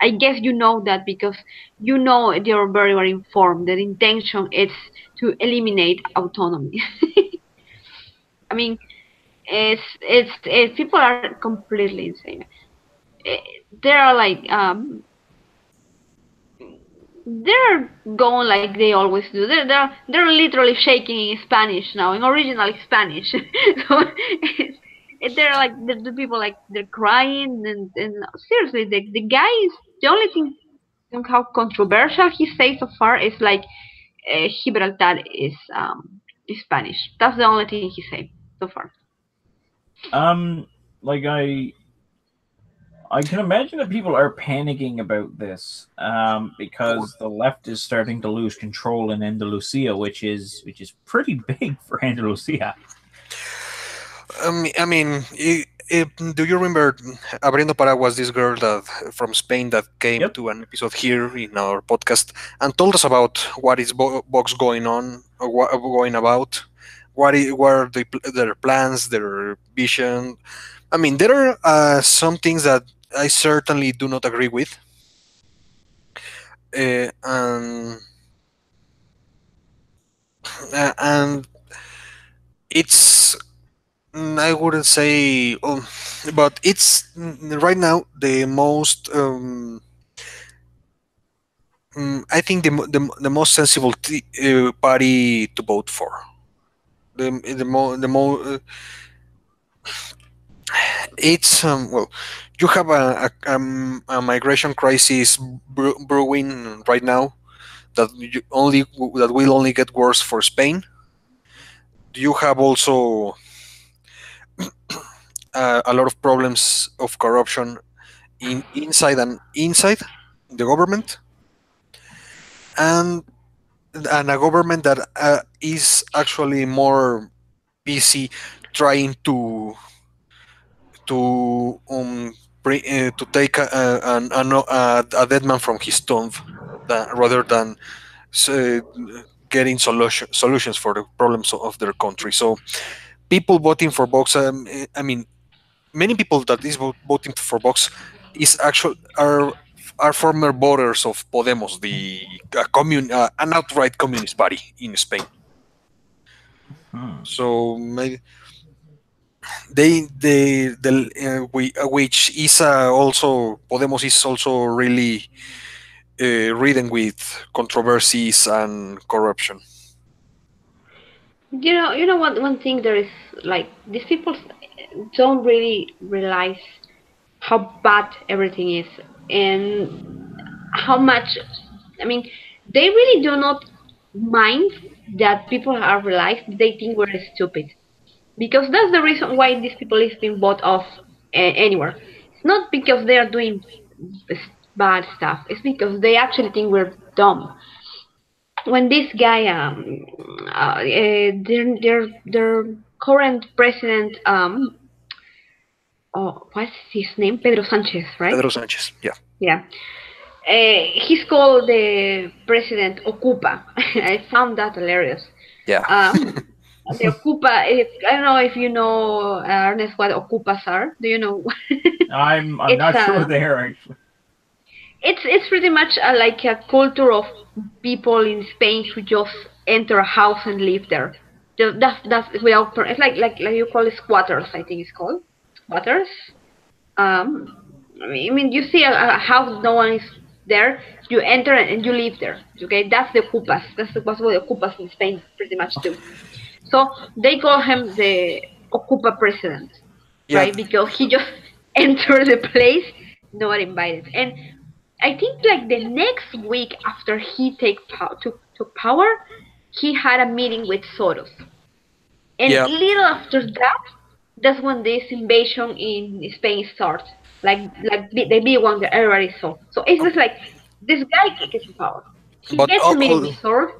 I guess you know that because you know you're very, very informed. The intention is to eliminate autonomy. I mean, it's people are completely insane. Eh, They are like they're going like they always do. They're literally shaking in Spanish now, in original Spanish. So they're like the people like they're crying and seriously the guy is the only thing how controversial he says so far is like Gibraltar is Spanish. That's the only thing he said so far. Like I can imagine that people are panicking about this, because the left is starting to lose control in Andalusia, which is pretty big for Andalusia. I mean, do you remember Abriendo Paraguas, this girl that from Spain that came Yep. to an episode here in our podcast and told us about what is Vox going on, or going about, what are their plans, their vision. I mean, there are some things that I certainly do not agree with, and and it's I wouldn't say, but it's right now the most. I think the most sensible party to vote for. It's well, you have a migration crisis brewing right now that will only get worse for Spain. You have also a lot of problems of corruption inside the government, and a government that is actually more busy trying to take a dead man from his tomb, rather than uh, getting solutions for the problems of their country. So people voting for Vox, I mean, many people that is voting for Vox is actually are former voters of Podemos, the an outright communist party in Spain. So maybe which is also Podemos is also really ridden with controversies and corruption. You know what? One thing there is like these people don't really realize how bad everything is and how much. I mean, they really do not. minds that people have realized they think we're stupid. Because that's the reason why these people is being bought off anywhere. It's not because they are doing bad stuff. It's because they actually think we're dumb. When this guy, their current president, oh, what's his name? Pedro Sanchez, right? Pedro Sanchez. Yeah. Yeah. He's called the president Ocupa. I found that hilarious. Yeah. The Ocupa, I don't know if you know, Ernest, what Ocupas are. Do you know? I'm It's not sure they are actually. it's pretty much like a culture of people in Spain who just enter a house and live there. That's without it's like you call it squatters. I think it's called squatters. I mean, you see a house, no one is there. You enter and you live there. Okay, that's the ocupas. That's what the ocupas in Spain pretty much do. So they call him the ocupa president, Yeah. right? Because he just entered the place, not invited. And I think like the next week after he took power, he had a meeting with Soros. And Yeah. little after that, that's when this invasion in Spain starts. Like the big one that everybody saw. So it's just like this guy gets in power. He But gets a meeting with Soros.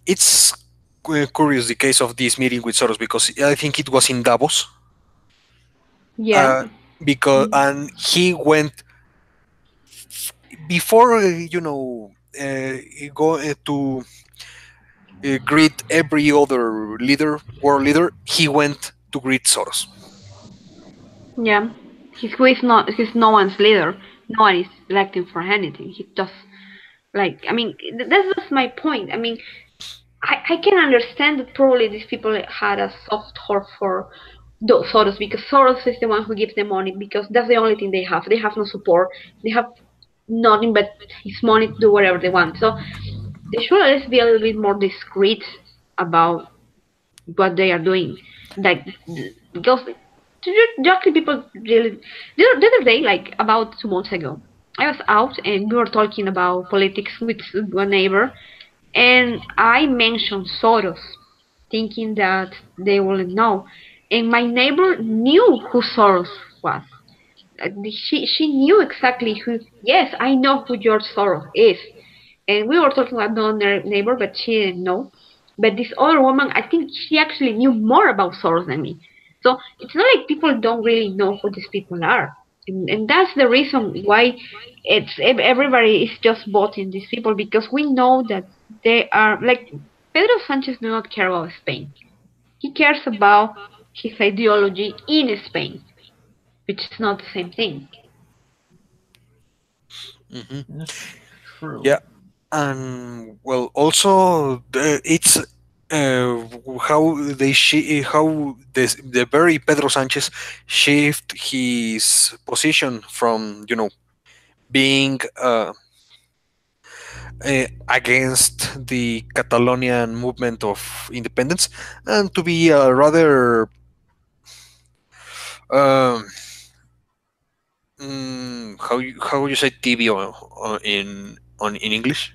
it's curious the case of this meeting with Soros because I think it was in Davos. Yeah. Because and he went before go to greet every other world leader. He went to greet Soros. Yeah. He's no one's leader. No one is electing for anything. He just I mean, that's just my point. I mean, I can understand that probably these people had a soft heart for Soros because Soros is the one who gives them money because that's the only thing they have. They have no support. They have nothing but his money to do whatever they want. So they should at least be a little bit more discreet about what they are doing. Like, because exactly people really. The other day, like about 2 months ago, I was out and we were talking about politics with one neighbor, and I mentioned Soros, thinking that they wouldn't know. And my neighbor knew who Soros was. She knew exactly who. Yes, I know who George Soros is. And we were talking about another neighbor, but she didn't know. But this other woman, I think she actually knew more about Soros than me. So it's not like people don't really know who these people are. And that's the reason why everybody is just voting these people because we know that they are like Pedro Sanchez does not care about Spain. He cares about his ideology in Spain, which is not the same thing. Mm-hmm. True. Yeah, and well, also it's how the very Pedro Sanchez shift his position from being against the Catalonian movement of independence and to be rather um, how you say tibio in English?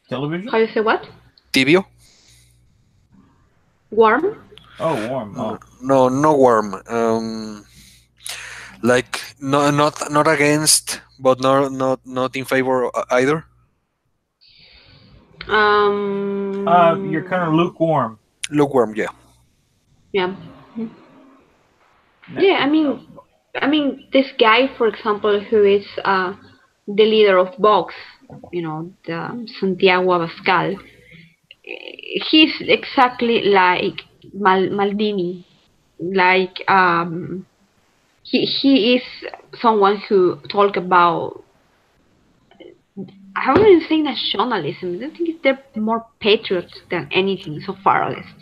Television? How you say what? Tibio? Warm? Oh, warm. Oh. No warm. Like not against, but not in favor either. You're kind of lukewarm. Lukewarm, yeah. Yeah. Yeah, I mean, this guy, for example, who is the leader of Vox, the Santiago Abascal, he's exactly like Maldini. Like, he is someone who talk about. I wouldn't say nationalism. I think they're more patriots than anything so far, at least.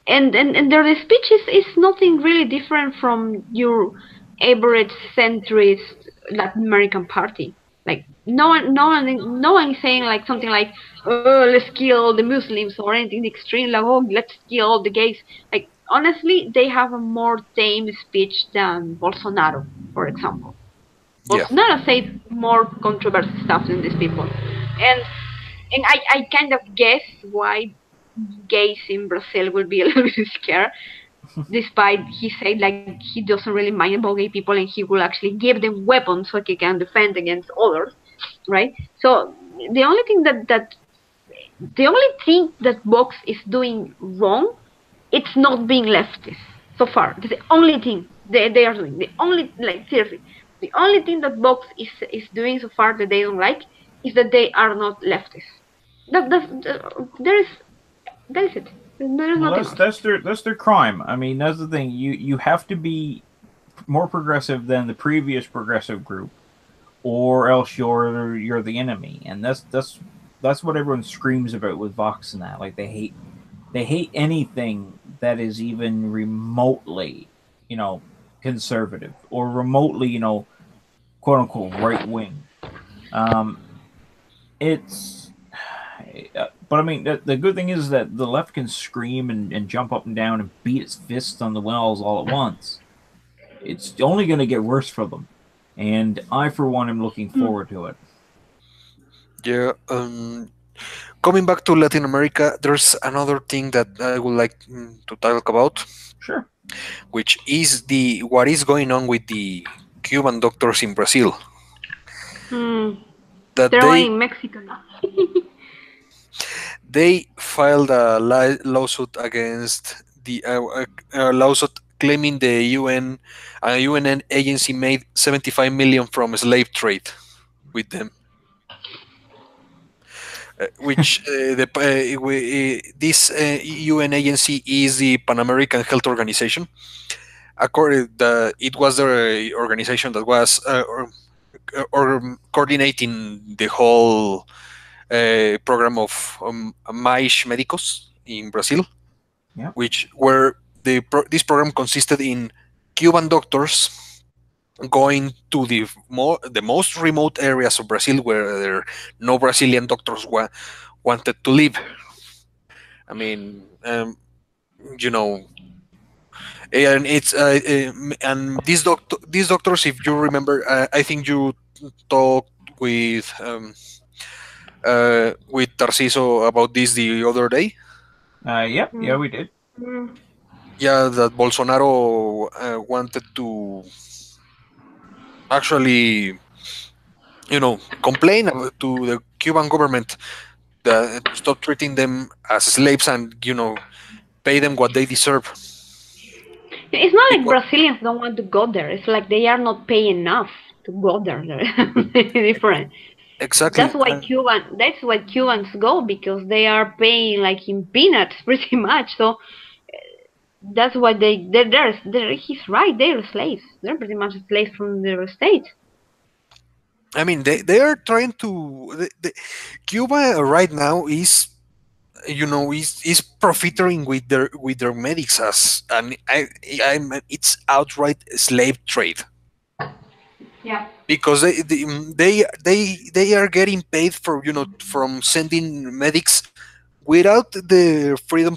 And their speech is nothing really different from your average centrist Latin American party. Like no one is saying like something like, oh, let's kill the Muslims or anything extreme, like, oh, let's kill all the gays. Like, honestly, they have a more tame speech than Bolsonaro, for example. Yeah. Bolsonaro says more controversial stuff than these people. And And I kind of guess why gays in Brazil will be a little bit scared, despite he said like he doesn't really mind about gay people and he will actually give them weapons so he can defend against others, right? So the only thing that Vox is doing wrong, it's not being leftist so far. That's the only thing they are doing. The only, like, seriously, the only thing that Vox is doing so far that they don't like is that they are not leftist. There is that is it. There is Well, nothing else. that's their crime. I mean, that's the thing. You have to be more progressive than the previous progressive group, or else you're the enemy. And that's what everyone screams about with Vox and that. Like they hate anything that is even remotely, conservative or remotely, quote unquote right wing. Um, it's but I mean, the good thing is that the left can scream and jump up and down and beat its fists on the walls all at once. It's only going to get worse for them. And I, for one, am looking forward to it. Yeah. Coming back to Latin America, there's another thing that I would like to talk about, Sure. which is what is going on with the Cuban doctors in Brazil. That They're only in Mexico now. they filed a lawsuit against a lawsuit claiming the UN agency made 75 million from slave trade with them. Which this UN agency is the Pan American Health Organization. It was the organization that was or coordinating the whole program of Mais Médicos in Brazil, Yeah. which were this program consisted in Cuban doctors going to the most remote areas of Brazil where there no Brazilian doctors wanted to live. I mean, and it's and these doctors, if you remember, I think you talked with Tarciso about this the other day. Yeah, we did. Yeah, that Bolsonaro wanted to actually, complain to the Cuban government to stop treating them as slaves and, pay them what they deserve. It's not like Because, Brazilians don't want to go there. It's like they are not paying enough to go there. They're different. exactly. That's why Cubans go, because they are paying like in peanuts pretty much. So that's why he's right. They're slaves. They're pretty much slaves from their state. I mean, they are trying to. Cuba right now is, is profiteering with their medics and it's outright slave trade. Yeah. Because they are getting paid for, from sending medics without the freedom,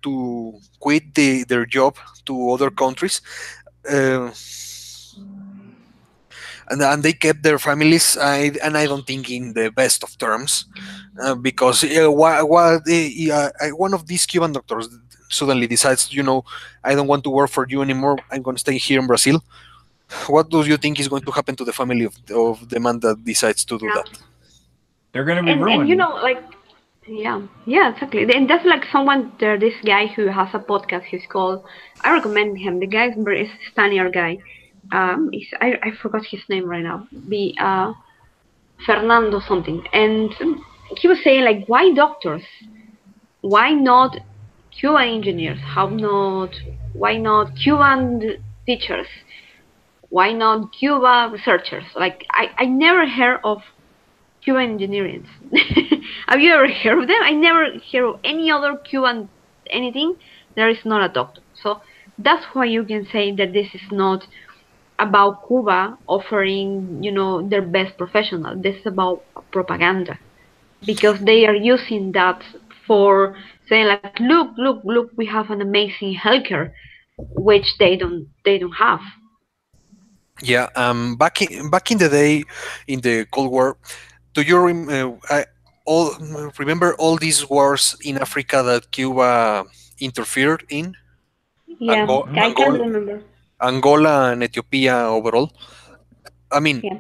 to quit their job to other countries. And they kept their families, and I don't think in the best of terms, because one of these Cuban doctors suddenly decides, I don't want to work for you anymore. I'm going to stay here in Brazil. What do you think is going to happen to the family of the man that decides to do that? They're going to be ruined. And yeah, exactly. And that's like this guy who has a podcast. He's called, I recommend him. The guy is a Spaniard guy. I forgot his name right now. Fernando something. And he was saying like, why doctors? Why not Cuban engineers? Why not Cuban teachers? Why not Cuba researchers? Like, I never heard of Cuban engineers. Have you ever heard of them? I never heard of any other Cuban anything. There is not a doctor. So that's why you can say that this is not about Cuba offering, their best professional. This is about propaganda, because they are using that for saying like, look, we have an amazing healthcare, which they don't have. Yeah, back in the day, in the Cold War, do you all remember all these wars in Africa that Cuba interfered in, Yeah, I can Angola, remember. Angola and Ethiopia overall. I mean, Yeah.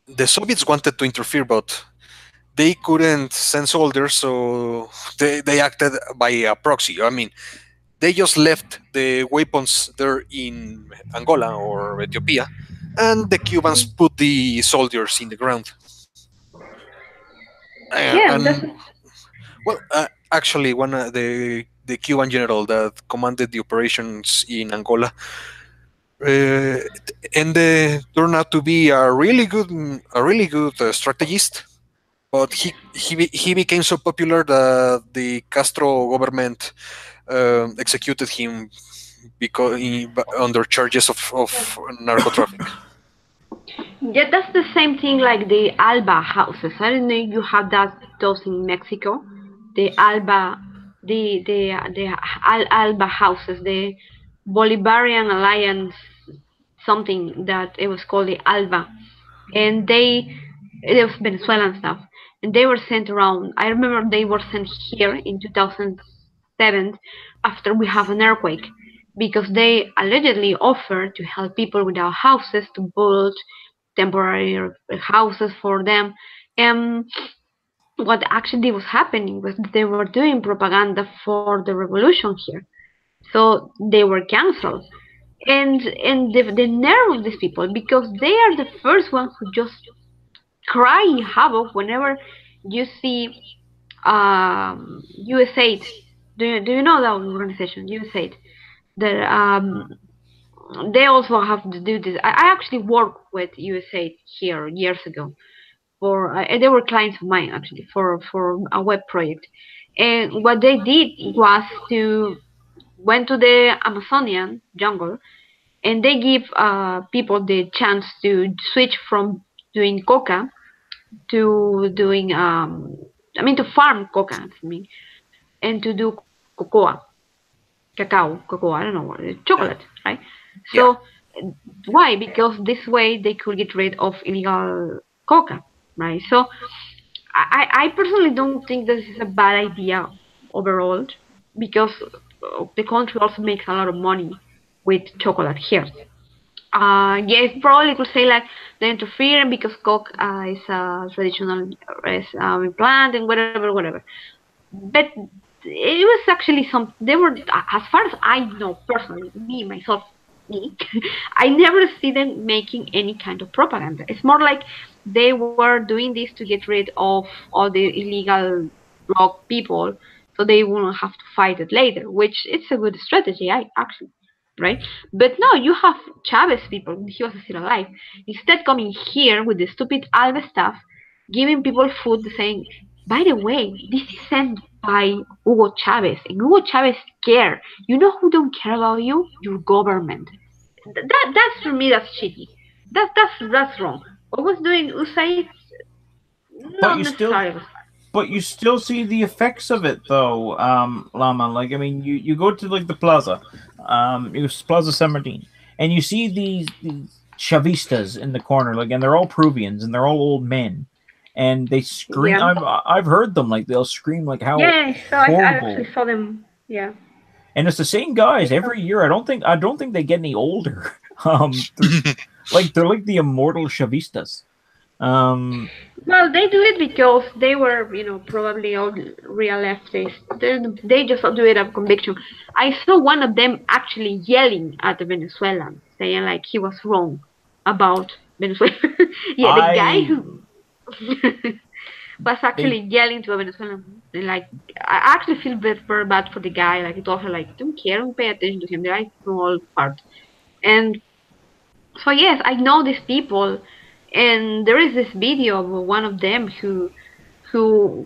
the Soviets wanted to interfere, but they couldn't send soldiers, so they acted by a proxy. I mean, they just left the weapons there in Angola or Ethiopia, and the Cubans put the soldiers in the ground. Yeah, And that's well, actually, one the Cuban general that commanded the operations in Angola uh, and turned out to be a really good strategist. But he became so popular that the Castro government executed him because under charges of narco traffic. yeah, that's the same thing like the Alba houses. I don't know if you have those in Mexico. The Alba, the Alba houses, the Bolivarian Alliance, something that it was called the Alba, and it was Venezuelan stuff, and they were sent around. I remember they were sent here in 2007 after we have an earthquake because they allegedly offered to help people without houses to build temporary houses for them. And what actually was happening was they were doing propaganda for the revolution here, so they were cancelled. And the nerve of these people, because they are the first ones who just cry havoc whenever you see USAID. Do you know that organization, USAID? That they also have to do this. I actually worked with USAID here years ago for they were clients of mine actually for a web project. And what they did was to went to the Amazonian jungle, and they give people the chance to switch from doing coca to doing to farm coca, I mean, and to do cocoa, cacao, cocoa, I don't know what, chocolate, Yeah, right? yeah. So why? Because this way they could get rid of illegal coca, right? So I personally don't think this is a bad idea overall, because the country also makes a lot of money with chocolate here. Yes, probably could say like the interference because coke is a traditional plant and whatever. But it was actually some. They were, as far as I know personally, me myself, me, I never see them making any kind of propaganda. It's more like they were doing this to get rid of all the illegal drug people, so they wouldn't have to fight it later. Which it's a good strategy, I actually, right? But no, you have Chavez people. He was still alive. Instead, coming here with the stupid Alves stuff, giving people food, saying, by the way, this is sent by Hugo Chavez, and Hugo Chavez care. You know who don't care about you? Your government. That's for me. That's shitty. That's wrong. What was doing USAID? But Not you still necessarily. but you still see the effects of it though, Lama. Like I mean, you go to like the plaza, it was Plaza San Martin, and you see these chavistas in the corner, like, and they're all Peruvians and they're all old men, and they scream. Yeah. I've heard them, like they'll scream like how Yeah. So I horrible, actually saw them. Yeah. and it's the same I guys saw. every year. I don't think they get any older. They're like the immortal chavistas. Um, Well, they do it because they were, probably all real leftists. They just do it out of conviction. I saw one of them actually yelling at the Venezuelan, saying like he was wrong about Venezuela. Yeah, the guy I who was actually they yelling to a Venezuelan. And, like, I actually feel very bad for the guy. Like, he told her, like, don't care, don't pay attention to him. The guy's small part. And so yes, I know these people, and there is this video of one of them who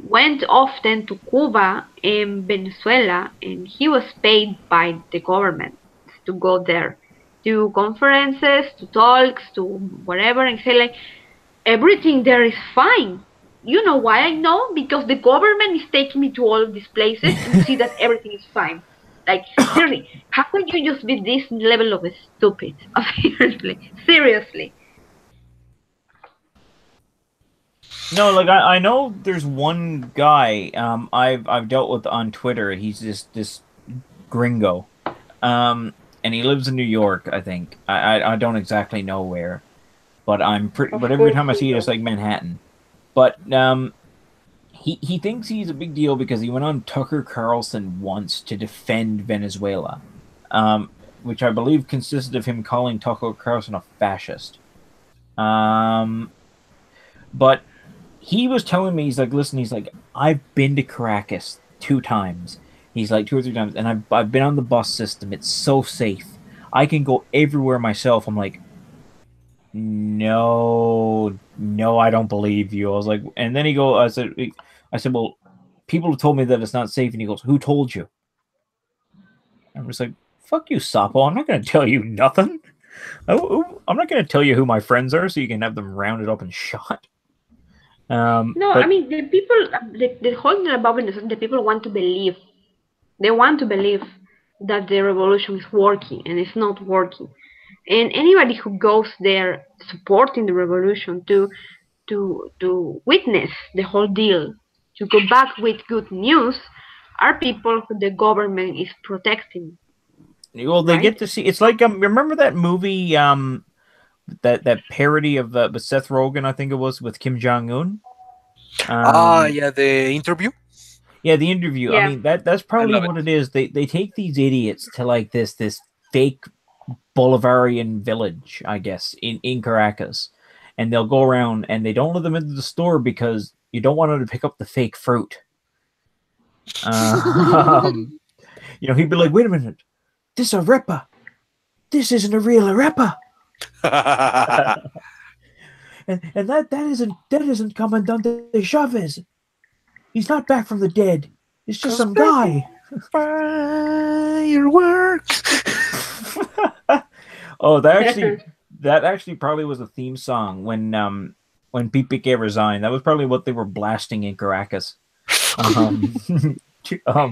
went often to Cuba and Venezuela, and he was paid by the government to go there to conferences, to talks, to whatever, and say like everything there is fine. You know why I know? Because the government is taking me to all of these places to see that everything is fine. Like, seriously, how could you just be this level of stupid? Seriously. Seriously. No, like I know there's one guy I've dealt with on Twitter. He's this gringo, and he lives in New York. I think I don't exactly know where, but I'm pretty. Of But every course time I we see it, do. it's like Manhattan. But he thinks he's a big deal because he went on Tucker Carlson once to defend Venezuela, which I believe consisted of him calling Tucker Carlson a fascist. Um, but he was telling me, he's like, listen, he's like, I've been to Caracas 2 times. He's like 2 or 3 times, and I've been on the bus system. It's so safe. I can go everywhere myself. I'm like, no, I don't believe you. I was like, and then I said, well, people have told me that it's not safe, and he goes, who told you? And I'm just like, fuck you, Sapo. I'm not going to tell you nothing. I'm not going to tell you who my friends are, so you can have them rounded up and shot. No, I But mean the people, the whole thing about Venezuela, the people want to believe. They want to believe that the revolution is working, and it's not working. And anybody who goes there supporting the revolution to witness the whole deal, to go back with good news, are people who the government is protecting, well, they right? get to see. It's like remember that movie that parody of with Seth Rogen, I think it was, with Kim Jong Un. Yeah, the interview. Yeah, the interview. I Yeah. mean that's I probably love what it. it is. They take these idiots to like this fake Bolivarian village, I guess, in Caracas, and they'll go around and they don't let them into the store because you don't want them to pick up the fake fruit. Um, he'd be like, "Wait a minute, this arepa. This isn't a real arepa." And that isn't Comandante Chavez. He's not back from the dead. It's just Cause some guy. fireworks. Oh, that actually probably was a theme song when Pipique resigned. That was probably what they were blasting in Caracas. Um,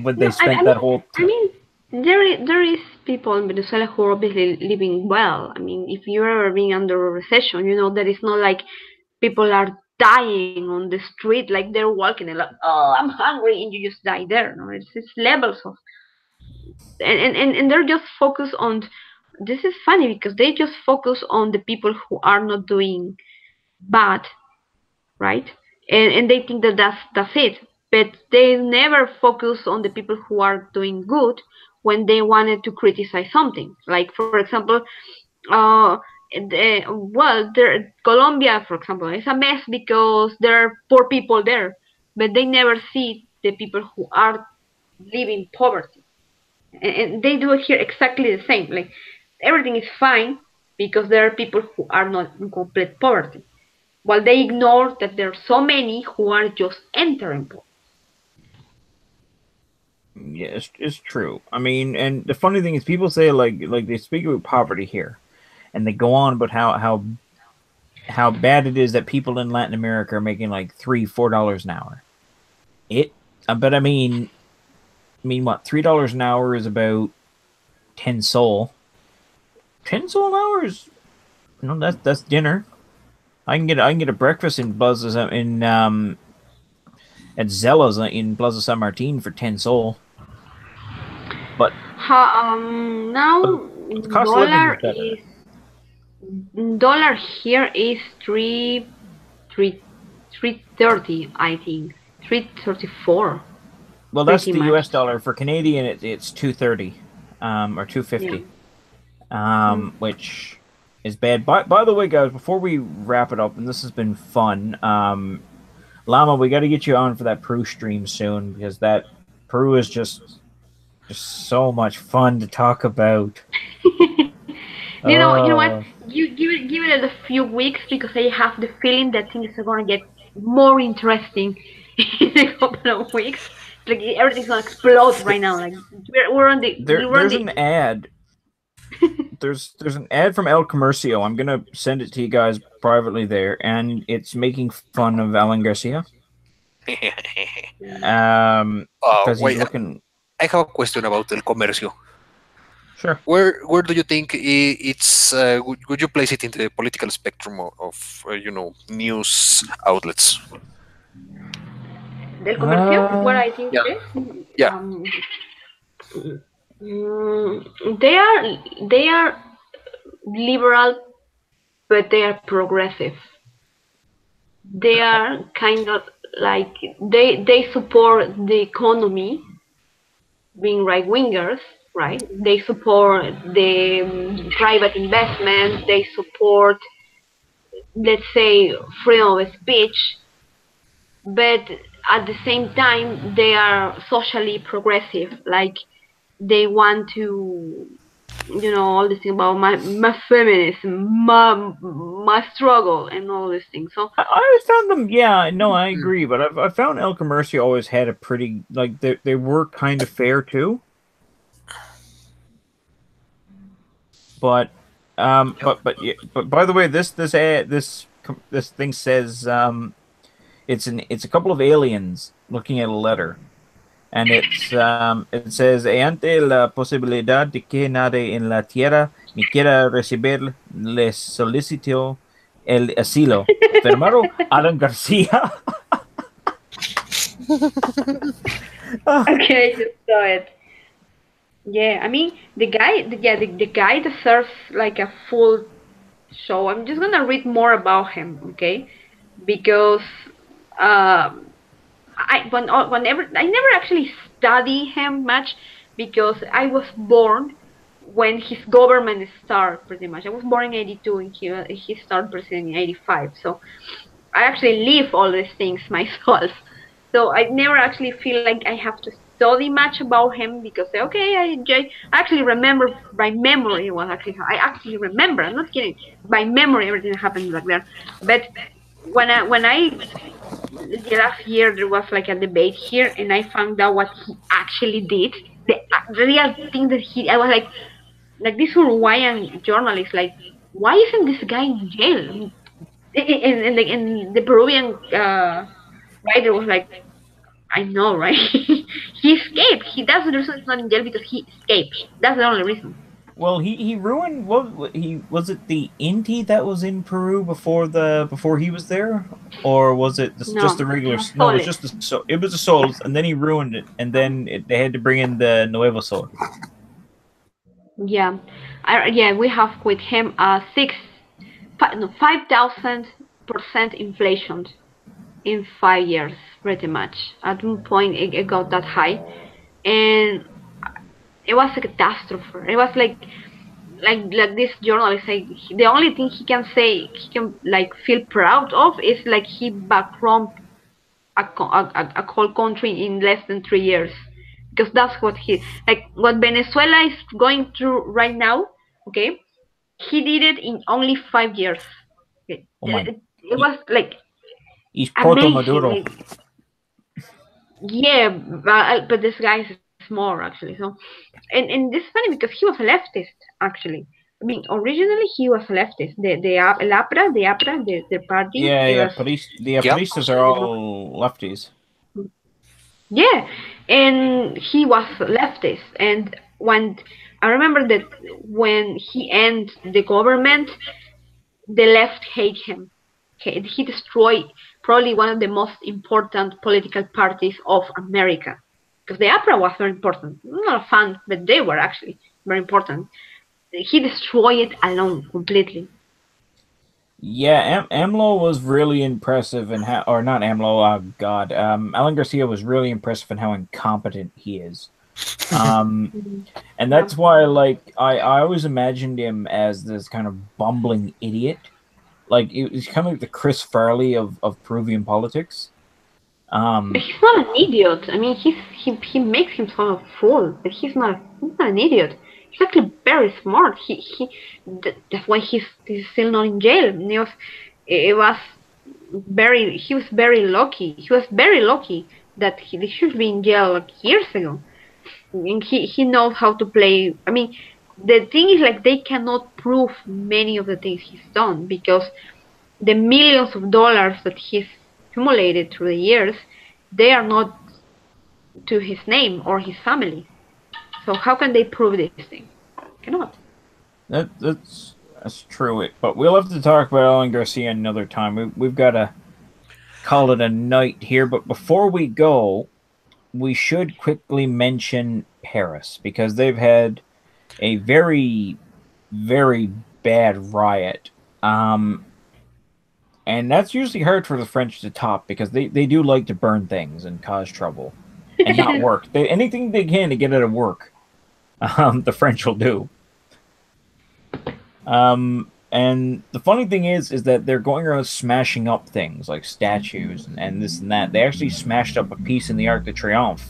when they No, spent that whole. I mean, there is people in Venezuela who are obviously living well. I mean, if you're ever being under a recession, you know that it's not like people are dying on the street, like they're walking and like, oh, I'm hungry, and you just die there. No, it's levels of, and they're just focused on. This is funny because they just focus on the people who are not doing bad, right? And they think that that's it. But they never focus on the people who are doing good when they wanted to criticize something. Like for example, uh, Colombia, for example, is a mess because there are poor people there, but they never see the people who are living poverty, and they do it here exactly the same. Like everything is fine because there are people who are not in complete poverty, while they ignore that there are so many who are just entering. Yeah, it's true. I mean, and the funny thing is, people say like they speak about poverty here, and they go on about how bad it is that people in Latin America are making like $3-4 an hour. But what, $3 an hour is about 10 sol. 10 sol an hour is that's dinner. I can get a breakfast in at Zella's in Plaza San Martin for 10 sol. But Now the cost of living is dollar better. is dollar here is three 30, I think 334, Well, that's pretty the much. U.S. dollar. For Canadian, it's 230, or Yeah. 250, Mm. which is bad. By the way, guys, before we wrap it up, and this has been fun, Llama, we got to get you on for that Peru stream soon because that Peru is just so much fun to talk about. You know what? Oh, You give it a few weeks because I have the feeling that things are gonna get more interesting in a couple of weeks. Like everything's gonna explode right now. Like we're on the we're on there's the. an ad. There's an ad from El Comercio. I'm gonna send it to you guys privately there, and it's making fun of Alan Garcia. Because he's Wait, looking. I have a question about El Comercio. Sure. Where do you think it's would you place it in the political spectrum of news outlets? Del comercio, where I think Yeah, it is. yeah. Um, they are liberal, but they are progressive. They are kind of like they support the economy, being right wingers, right? They support the private investment. They support, let's say, freedom of speech, but at the same time they are socially progressive. Like they want to, all this thing about my feminism, my struggle, and all these things. So I always found them. Yeah, no, I Mm. agree. But I found El Comercio always had a pretty like they were kind of fair too. But but by the way, this thing says it's a couple of aliens looking at a letter, and it says ante la posibilidad de que nadie en la tierra ni quiera recibir les solicito el asilo. Firmado Alan Garcia. okay, I just saw it. Yeah, I mean the guy deserves like a full show. I'm just gonna read more about him, okay? Because um, whenever I never actually study him much because I was born when his government started pretty much. I was born in '82 and he started president in '85. So I actually live all these things myself. So I never actually feel like I have to study much about him because okay, I actually remember by memory what actually I actually remember. I'm not kidding. By memory, everything that happened back there. But when I the last year there was like a debate here, and I found out what he actually did. The real thing that I was like this Uruguayan journalist, like, why isn't this guy in jail? And the Peruvian writer was like, I know, right? He escaped. That's the reason he's not in jail because he escaped. That's the only reason. Well, he ruined what he was it the Inti that was in Peru before he was there, or was it just No, the regular? No, it was Soles. just it was the Sols, and then he ruined it, and then they had to bring in the Nuevo Sol. Yeah, yeah, we have with him 5,000% inflation in 5 years, pretty much. At one point, it got that high, and it was a catastrophe. It was like this journalist. Like, the only thing he can say, he can like feel proud of, is like he backromped a whole country in less than 3 years, because that's what what Venezuela is going through right now. Okay, he did it in only 5 years. Okay. Oh my! It was like He's Proto amazing. Maduro. Like, yeah, but this guy is more actually. So, and this is funny because he was a leftist actually. I mean, originally he was a leftist. The party, Yeah, it yeah. was. The Paristas are all lefties. Yeah, and he was leftist. And when I remember that when he ended the government, the left hate him. Okay, he destroyed probably one of the most important political parties of America. Because the APRA was very important. I'm not a fan, but they were actually very important. He destroyed it alone completely. Yeah, AMLO was really impressive in how, or not AMLO, oh God, Alan Garcia was really impressive in how incompetent he is. And Yeah. that's why, like, I always imagined him as this kind of bumbling idiot. Like, he's kind of like the Chris Farley of Peruvian politics. But he's not an idiot. I mean, he makes himself a fool, but he's not an idiot. He's actually very smart. That's why he's still not in jail. It was he was very lucky. He was very lucky that he should be in jail like years ago. And he knows how to play. I mean, the thing is, like, they cannot prove many of the things he's done because the millions of dollars that he's accumulated through the years, they are not to his name or his family. So how can they prove this thing? Cannot. That's true. But we'll have to talk about Alan Garcia another time. We've got to call it a night here. But before we go, we should quickly mention Paris because they've had a very, very bad riot. And that's usually hard for the French to top because they do like to burn things and cause trouble and not work. Anything they can to get it to work, the French will do. And the funny thing is that they're going around smashing up things like statues and this and that. They actually smashed up a piece in the Arc de Triomphe,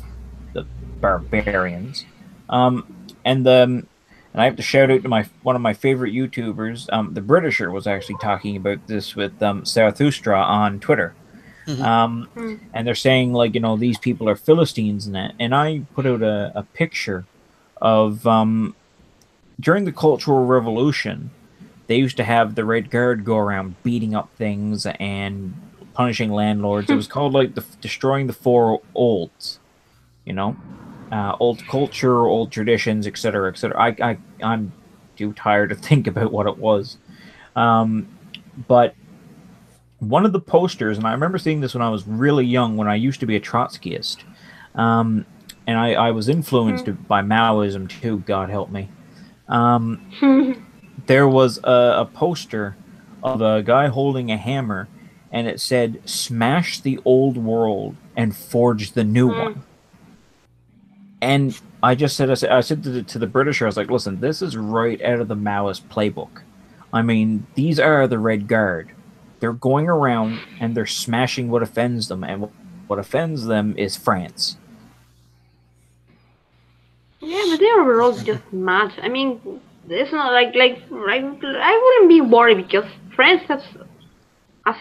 the barbarians. And I have to shout out to one of my favorite YouTubers. The Britisher was actually talking about this with Zarathustra on Twitter. And they're saying, like, these people are Philistines and that. And I put out a picture of during the Cultural Revolution, they used to have the Red Guard go around beating up things and punishing landlords. It was called like destroying the four olds, old culture, old traditions, etc., etc. I'm too tired to think about what it was, but one of the posters, and I remember seeing this when I was really young, when I used to be a Trotskyist, and I was influenced by Maoism too. God help me. There was a poster of a guy holding a hammer, and it said, "Smash the old world and forge the new one." And I said to the Britisher, I was like, listen, this is right out of the Maoist playbook. I mean, these are the Red Guard. They're going around and they're smashing what offends them, and what offends them is France. Yeah, but they are all just mad. I mean, it's not like I wouldn't be worried because France has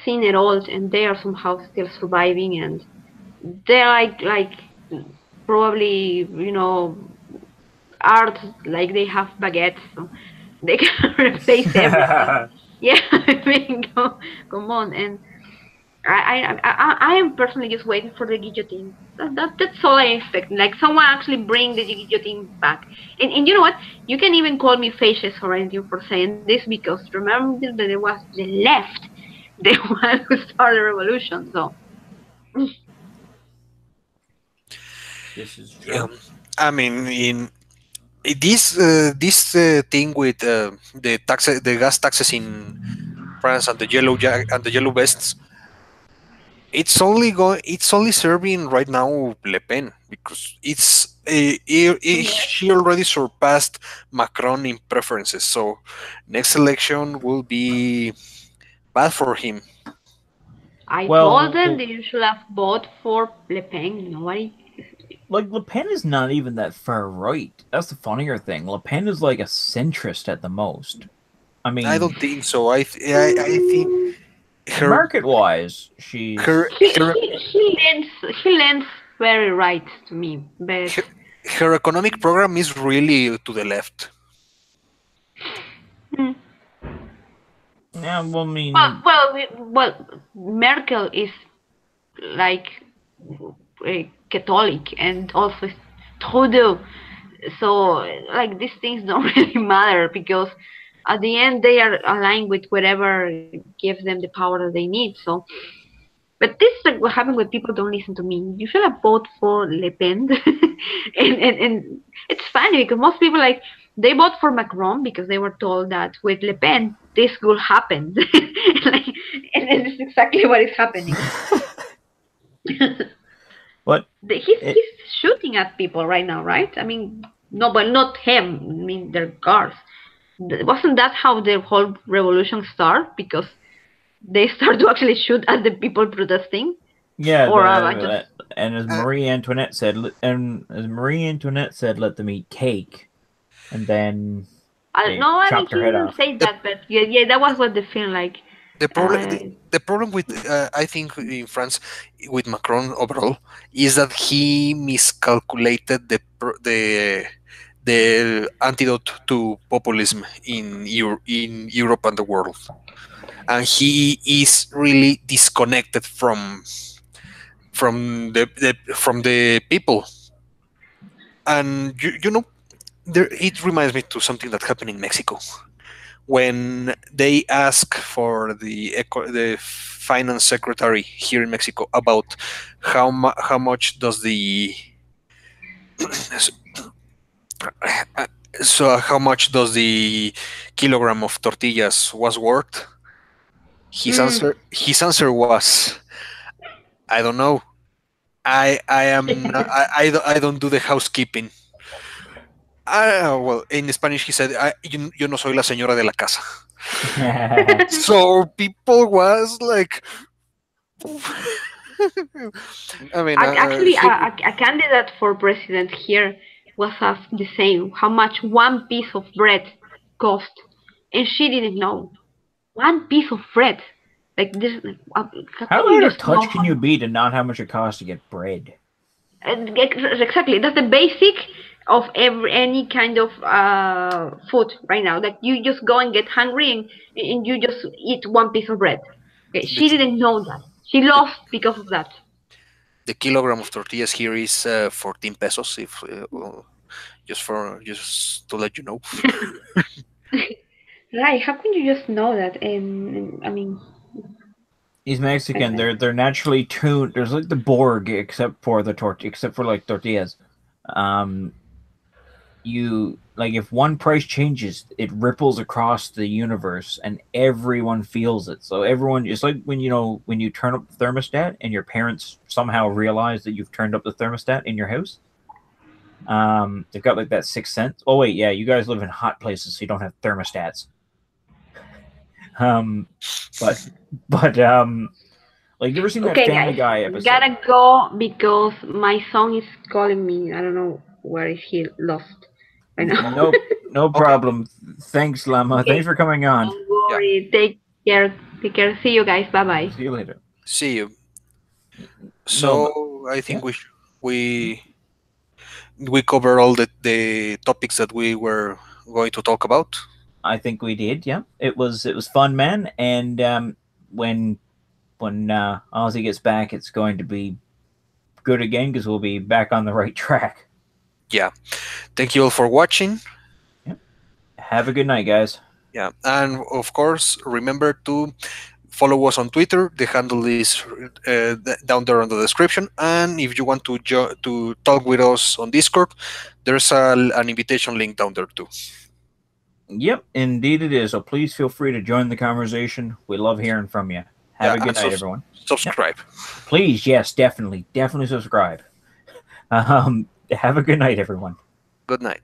seen it all, and they are somehow still surviving, and they're like probably art, like they have baguettes, so they can replace everything. Yeah, I mean, come on, and I am personally just waiting for the guillotine. That's all I expect. Like someone actually bring the guillotine back. And you know what? You can even call me fascist or anything for saying this, because remember that it was the left, the one who started the revolution. So this is true. I mean, in this thing with the gas taxes in France and the yellow vests, it's only serving right now Le Pen, because she already surpassed Macron in preferences. So next election will be bad for him. I told them they should have voted for Le Pen. Nobody. Like, Le Pen is not even that far right. That's the funnier thing. Le Pen is like a centrist at the most. I mean, I don't think so. I think market-wise, she lends very right to me, but her economic program is really to the left. Yeah, well, I mean, well, Merkel is like a Catholic, and also Trudeau. So, like, these things don't really matter, because at the end they are aligned with whatever gives them the power that they need. So, but this is like what happens when people don't listen to me. You should have voted for Le Pen, and it's funny because most people, like, they vote for Macron because they were told that with Le Pen this will happen, and this is exactly what is happening. But he's shooting at people right now, right? I mean, no, but not him. I mean, their cars. Wasn't that how the whole revolution started? Because they start to actually shoot at the people protesting. Yeah, and as Marie Antoinette said, let them eat cake, and then I mean, he didn't say that, but yeah, that was what they feel like. The problem with I think in France with Macron overall is that he miscalculated the antidote to populism in Europe and the world, and he is really disconnected from the people. And you know, it reminds me to something that happened in Mexico when they ask for the finance secretary here in Mexico about how much does the so how much does the kilogram of tortillas was worth. His answer was, I don't know. I don't do the housekeeping. Well, in Spanish he said, yo no soy la señora de la casa. So people was like, I mean, actually, a candidate for president here was asked the same, how much one piece of bread cost, and she didn't know. One piece of bread, like this. How out of touch can you be to not how much it costs to get bread? Exactly, that's the basic of any kind of food right now. That you just go and get hungry and you just eat one piece of bread. Okay, she didn't know that. She lost because of that. The kilogram of tortillas here is 14 pesos. If just to let you know. Right? How can you just know that? And I mean, he's Mexican. They're naturally tuned. There's like the Borg, except for like tortillas. You like if one price changes, it ripples across the universe, and everyone feels it. So everyone, it's like when you turn up the thermostat, and your parents somehow realize that you've turned up the thermostat in your house. They've got like that sixth sense. Oh wait, yeah, you guys live in hot places, so you don't have thermostats. But like you ever seen that Family Guy episode? Gotta go because my son is calling me. I don't know where is he lost right now. No problem. Thanks, Lama. Okay. Thanks for coming on. Don't worry. Yeah. Take care. See you guys. Bye. See you later. See you. So I think we covered all the topics that we were going to talk about. I think we did. Yeah, it was fun, man. And when Ozzy gets back, it's going to be good again because we'll be back on the right track. Yeah. Thank you all for watching. Yeah. Have a good night, guys. Yeah, and of course, remember to follow us on Twitter. The handle is down there on the description. And if you want to talk with us on Discord, there's an invitation link down there too. Yep, indeed it is. So please feel free to join the conversation. We love hearing from you. Have a good night, everyone. Subscribe. Yep. Please, yes, definitely subscribe. Have a good night, everyone. Good night.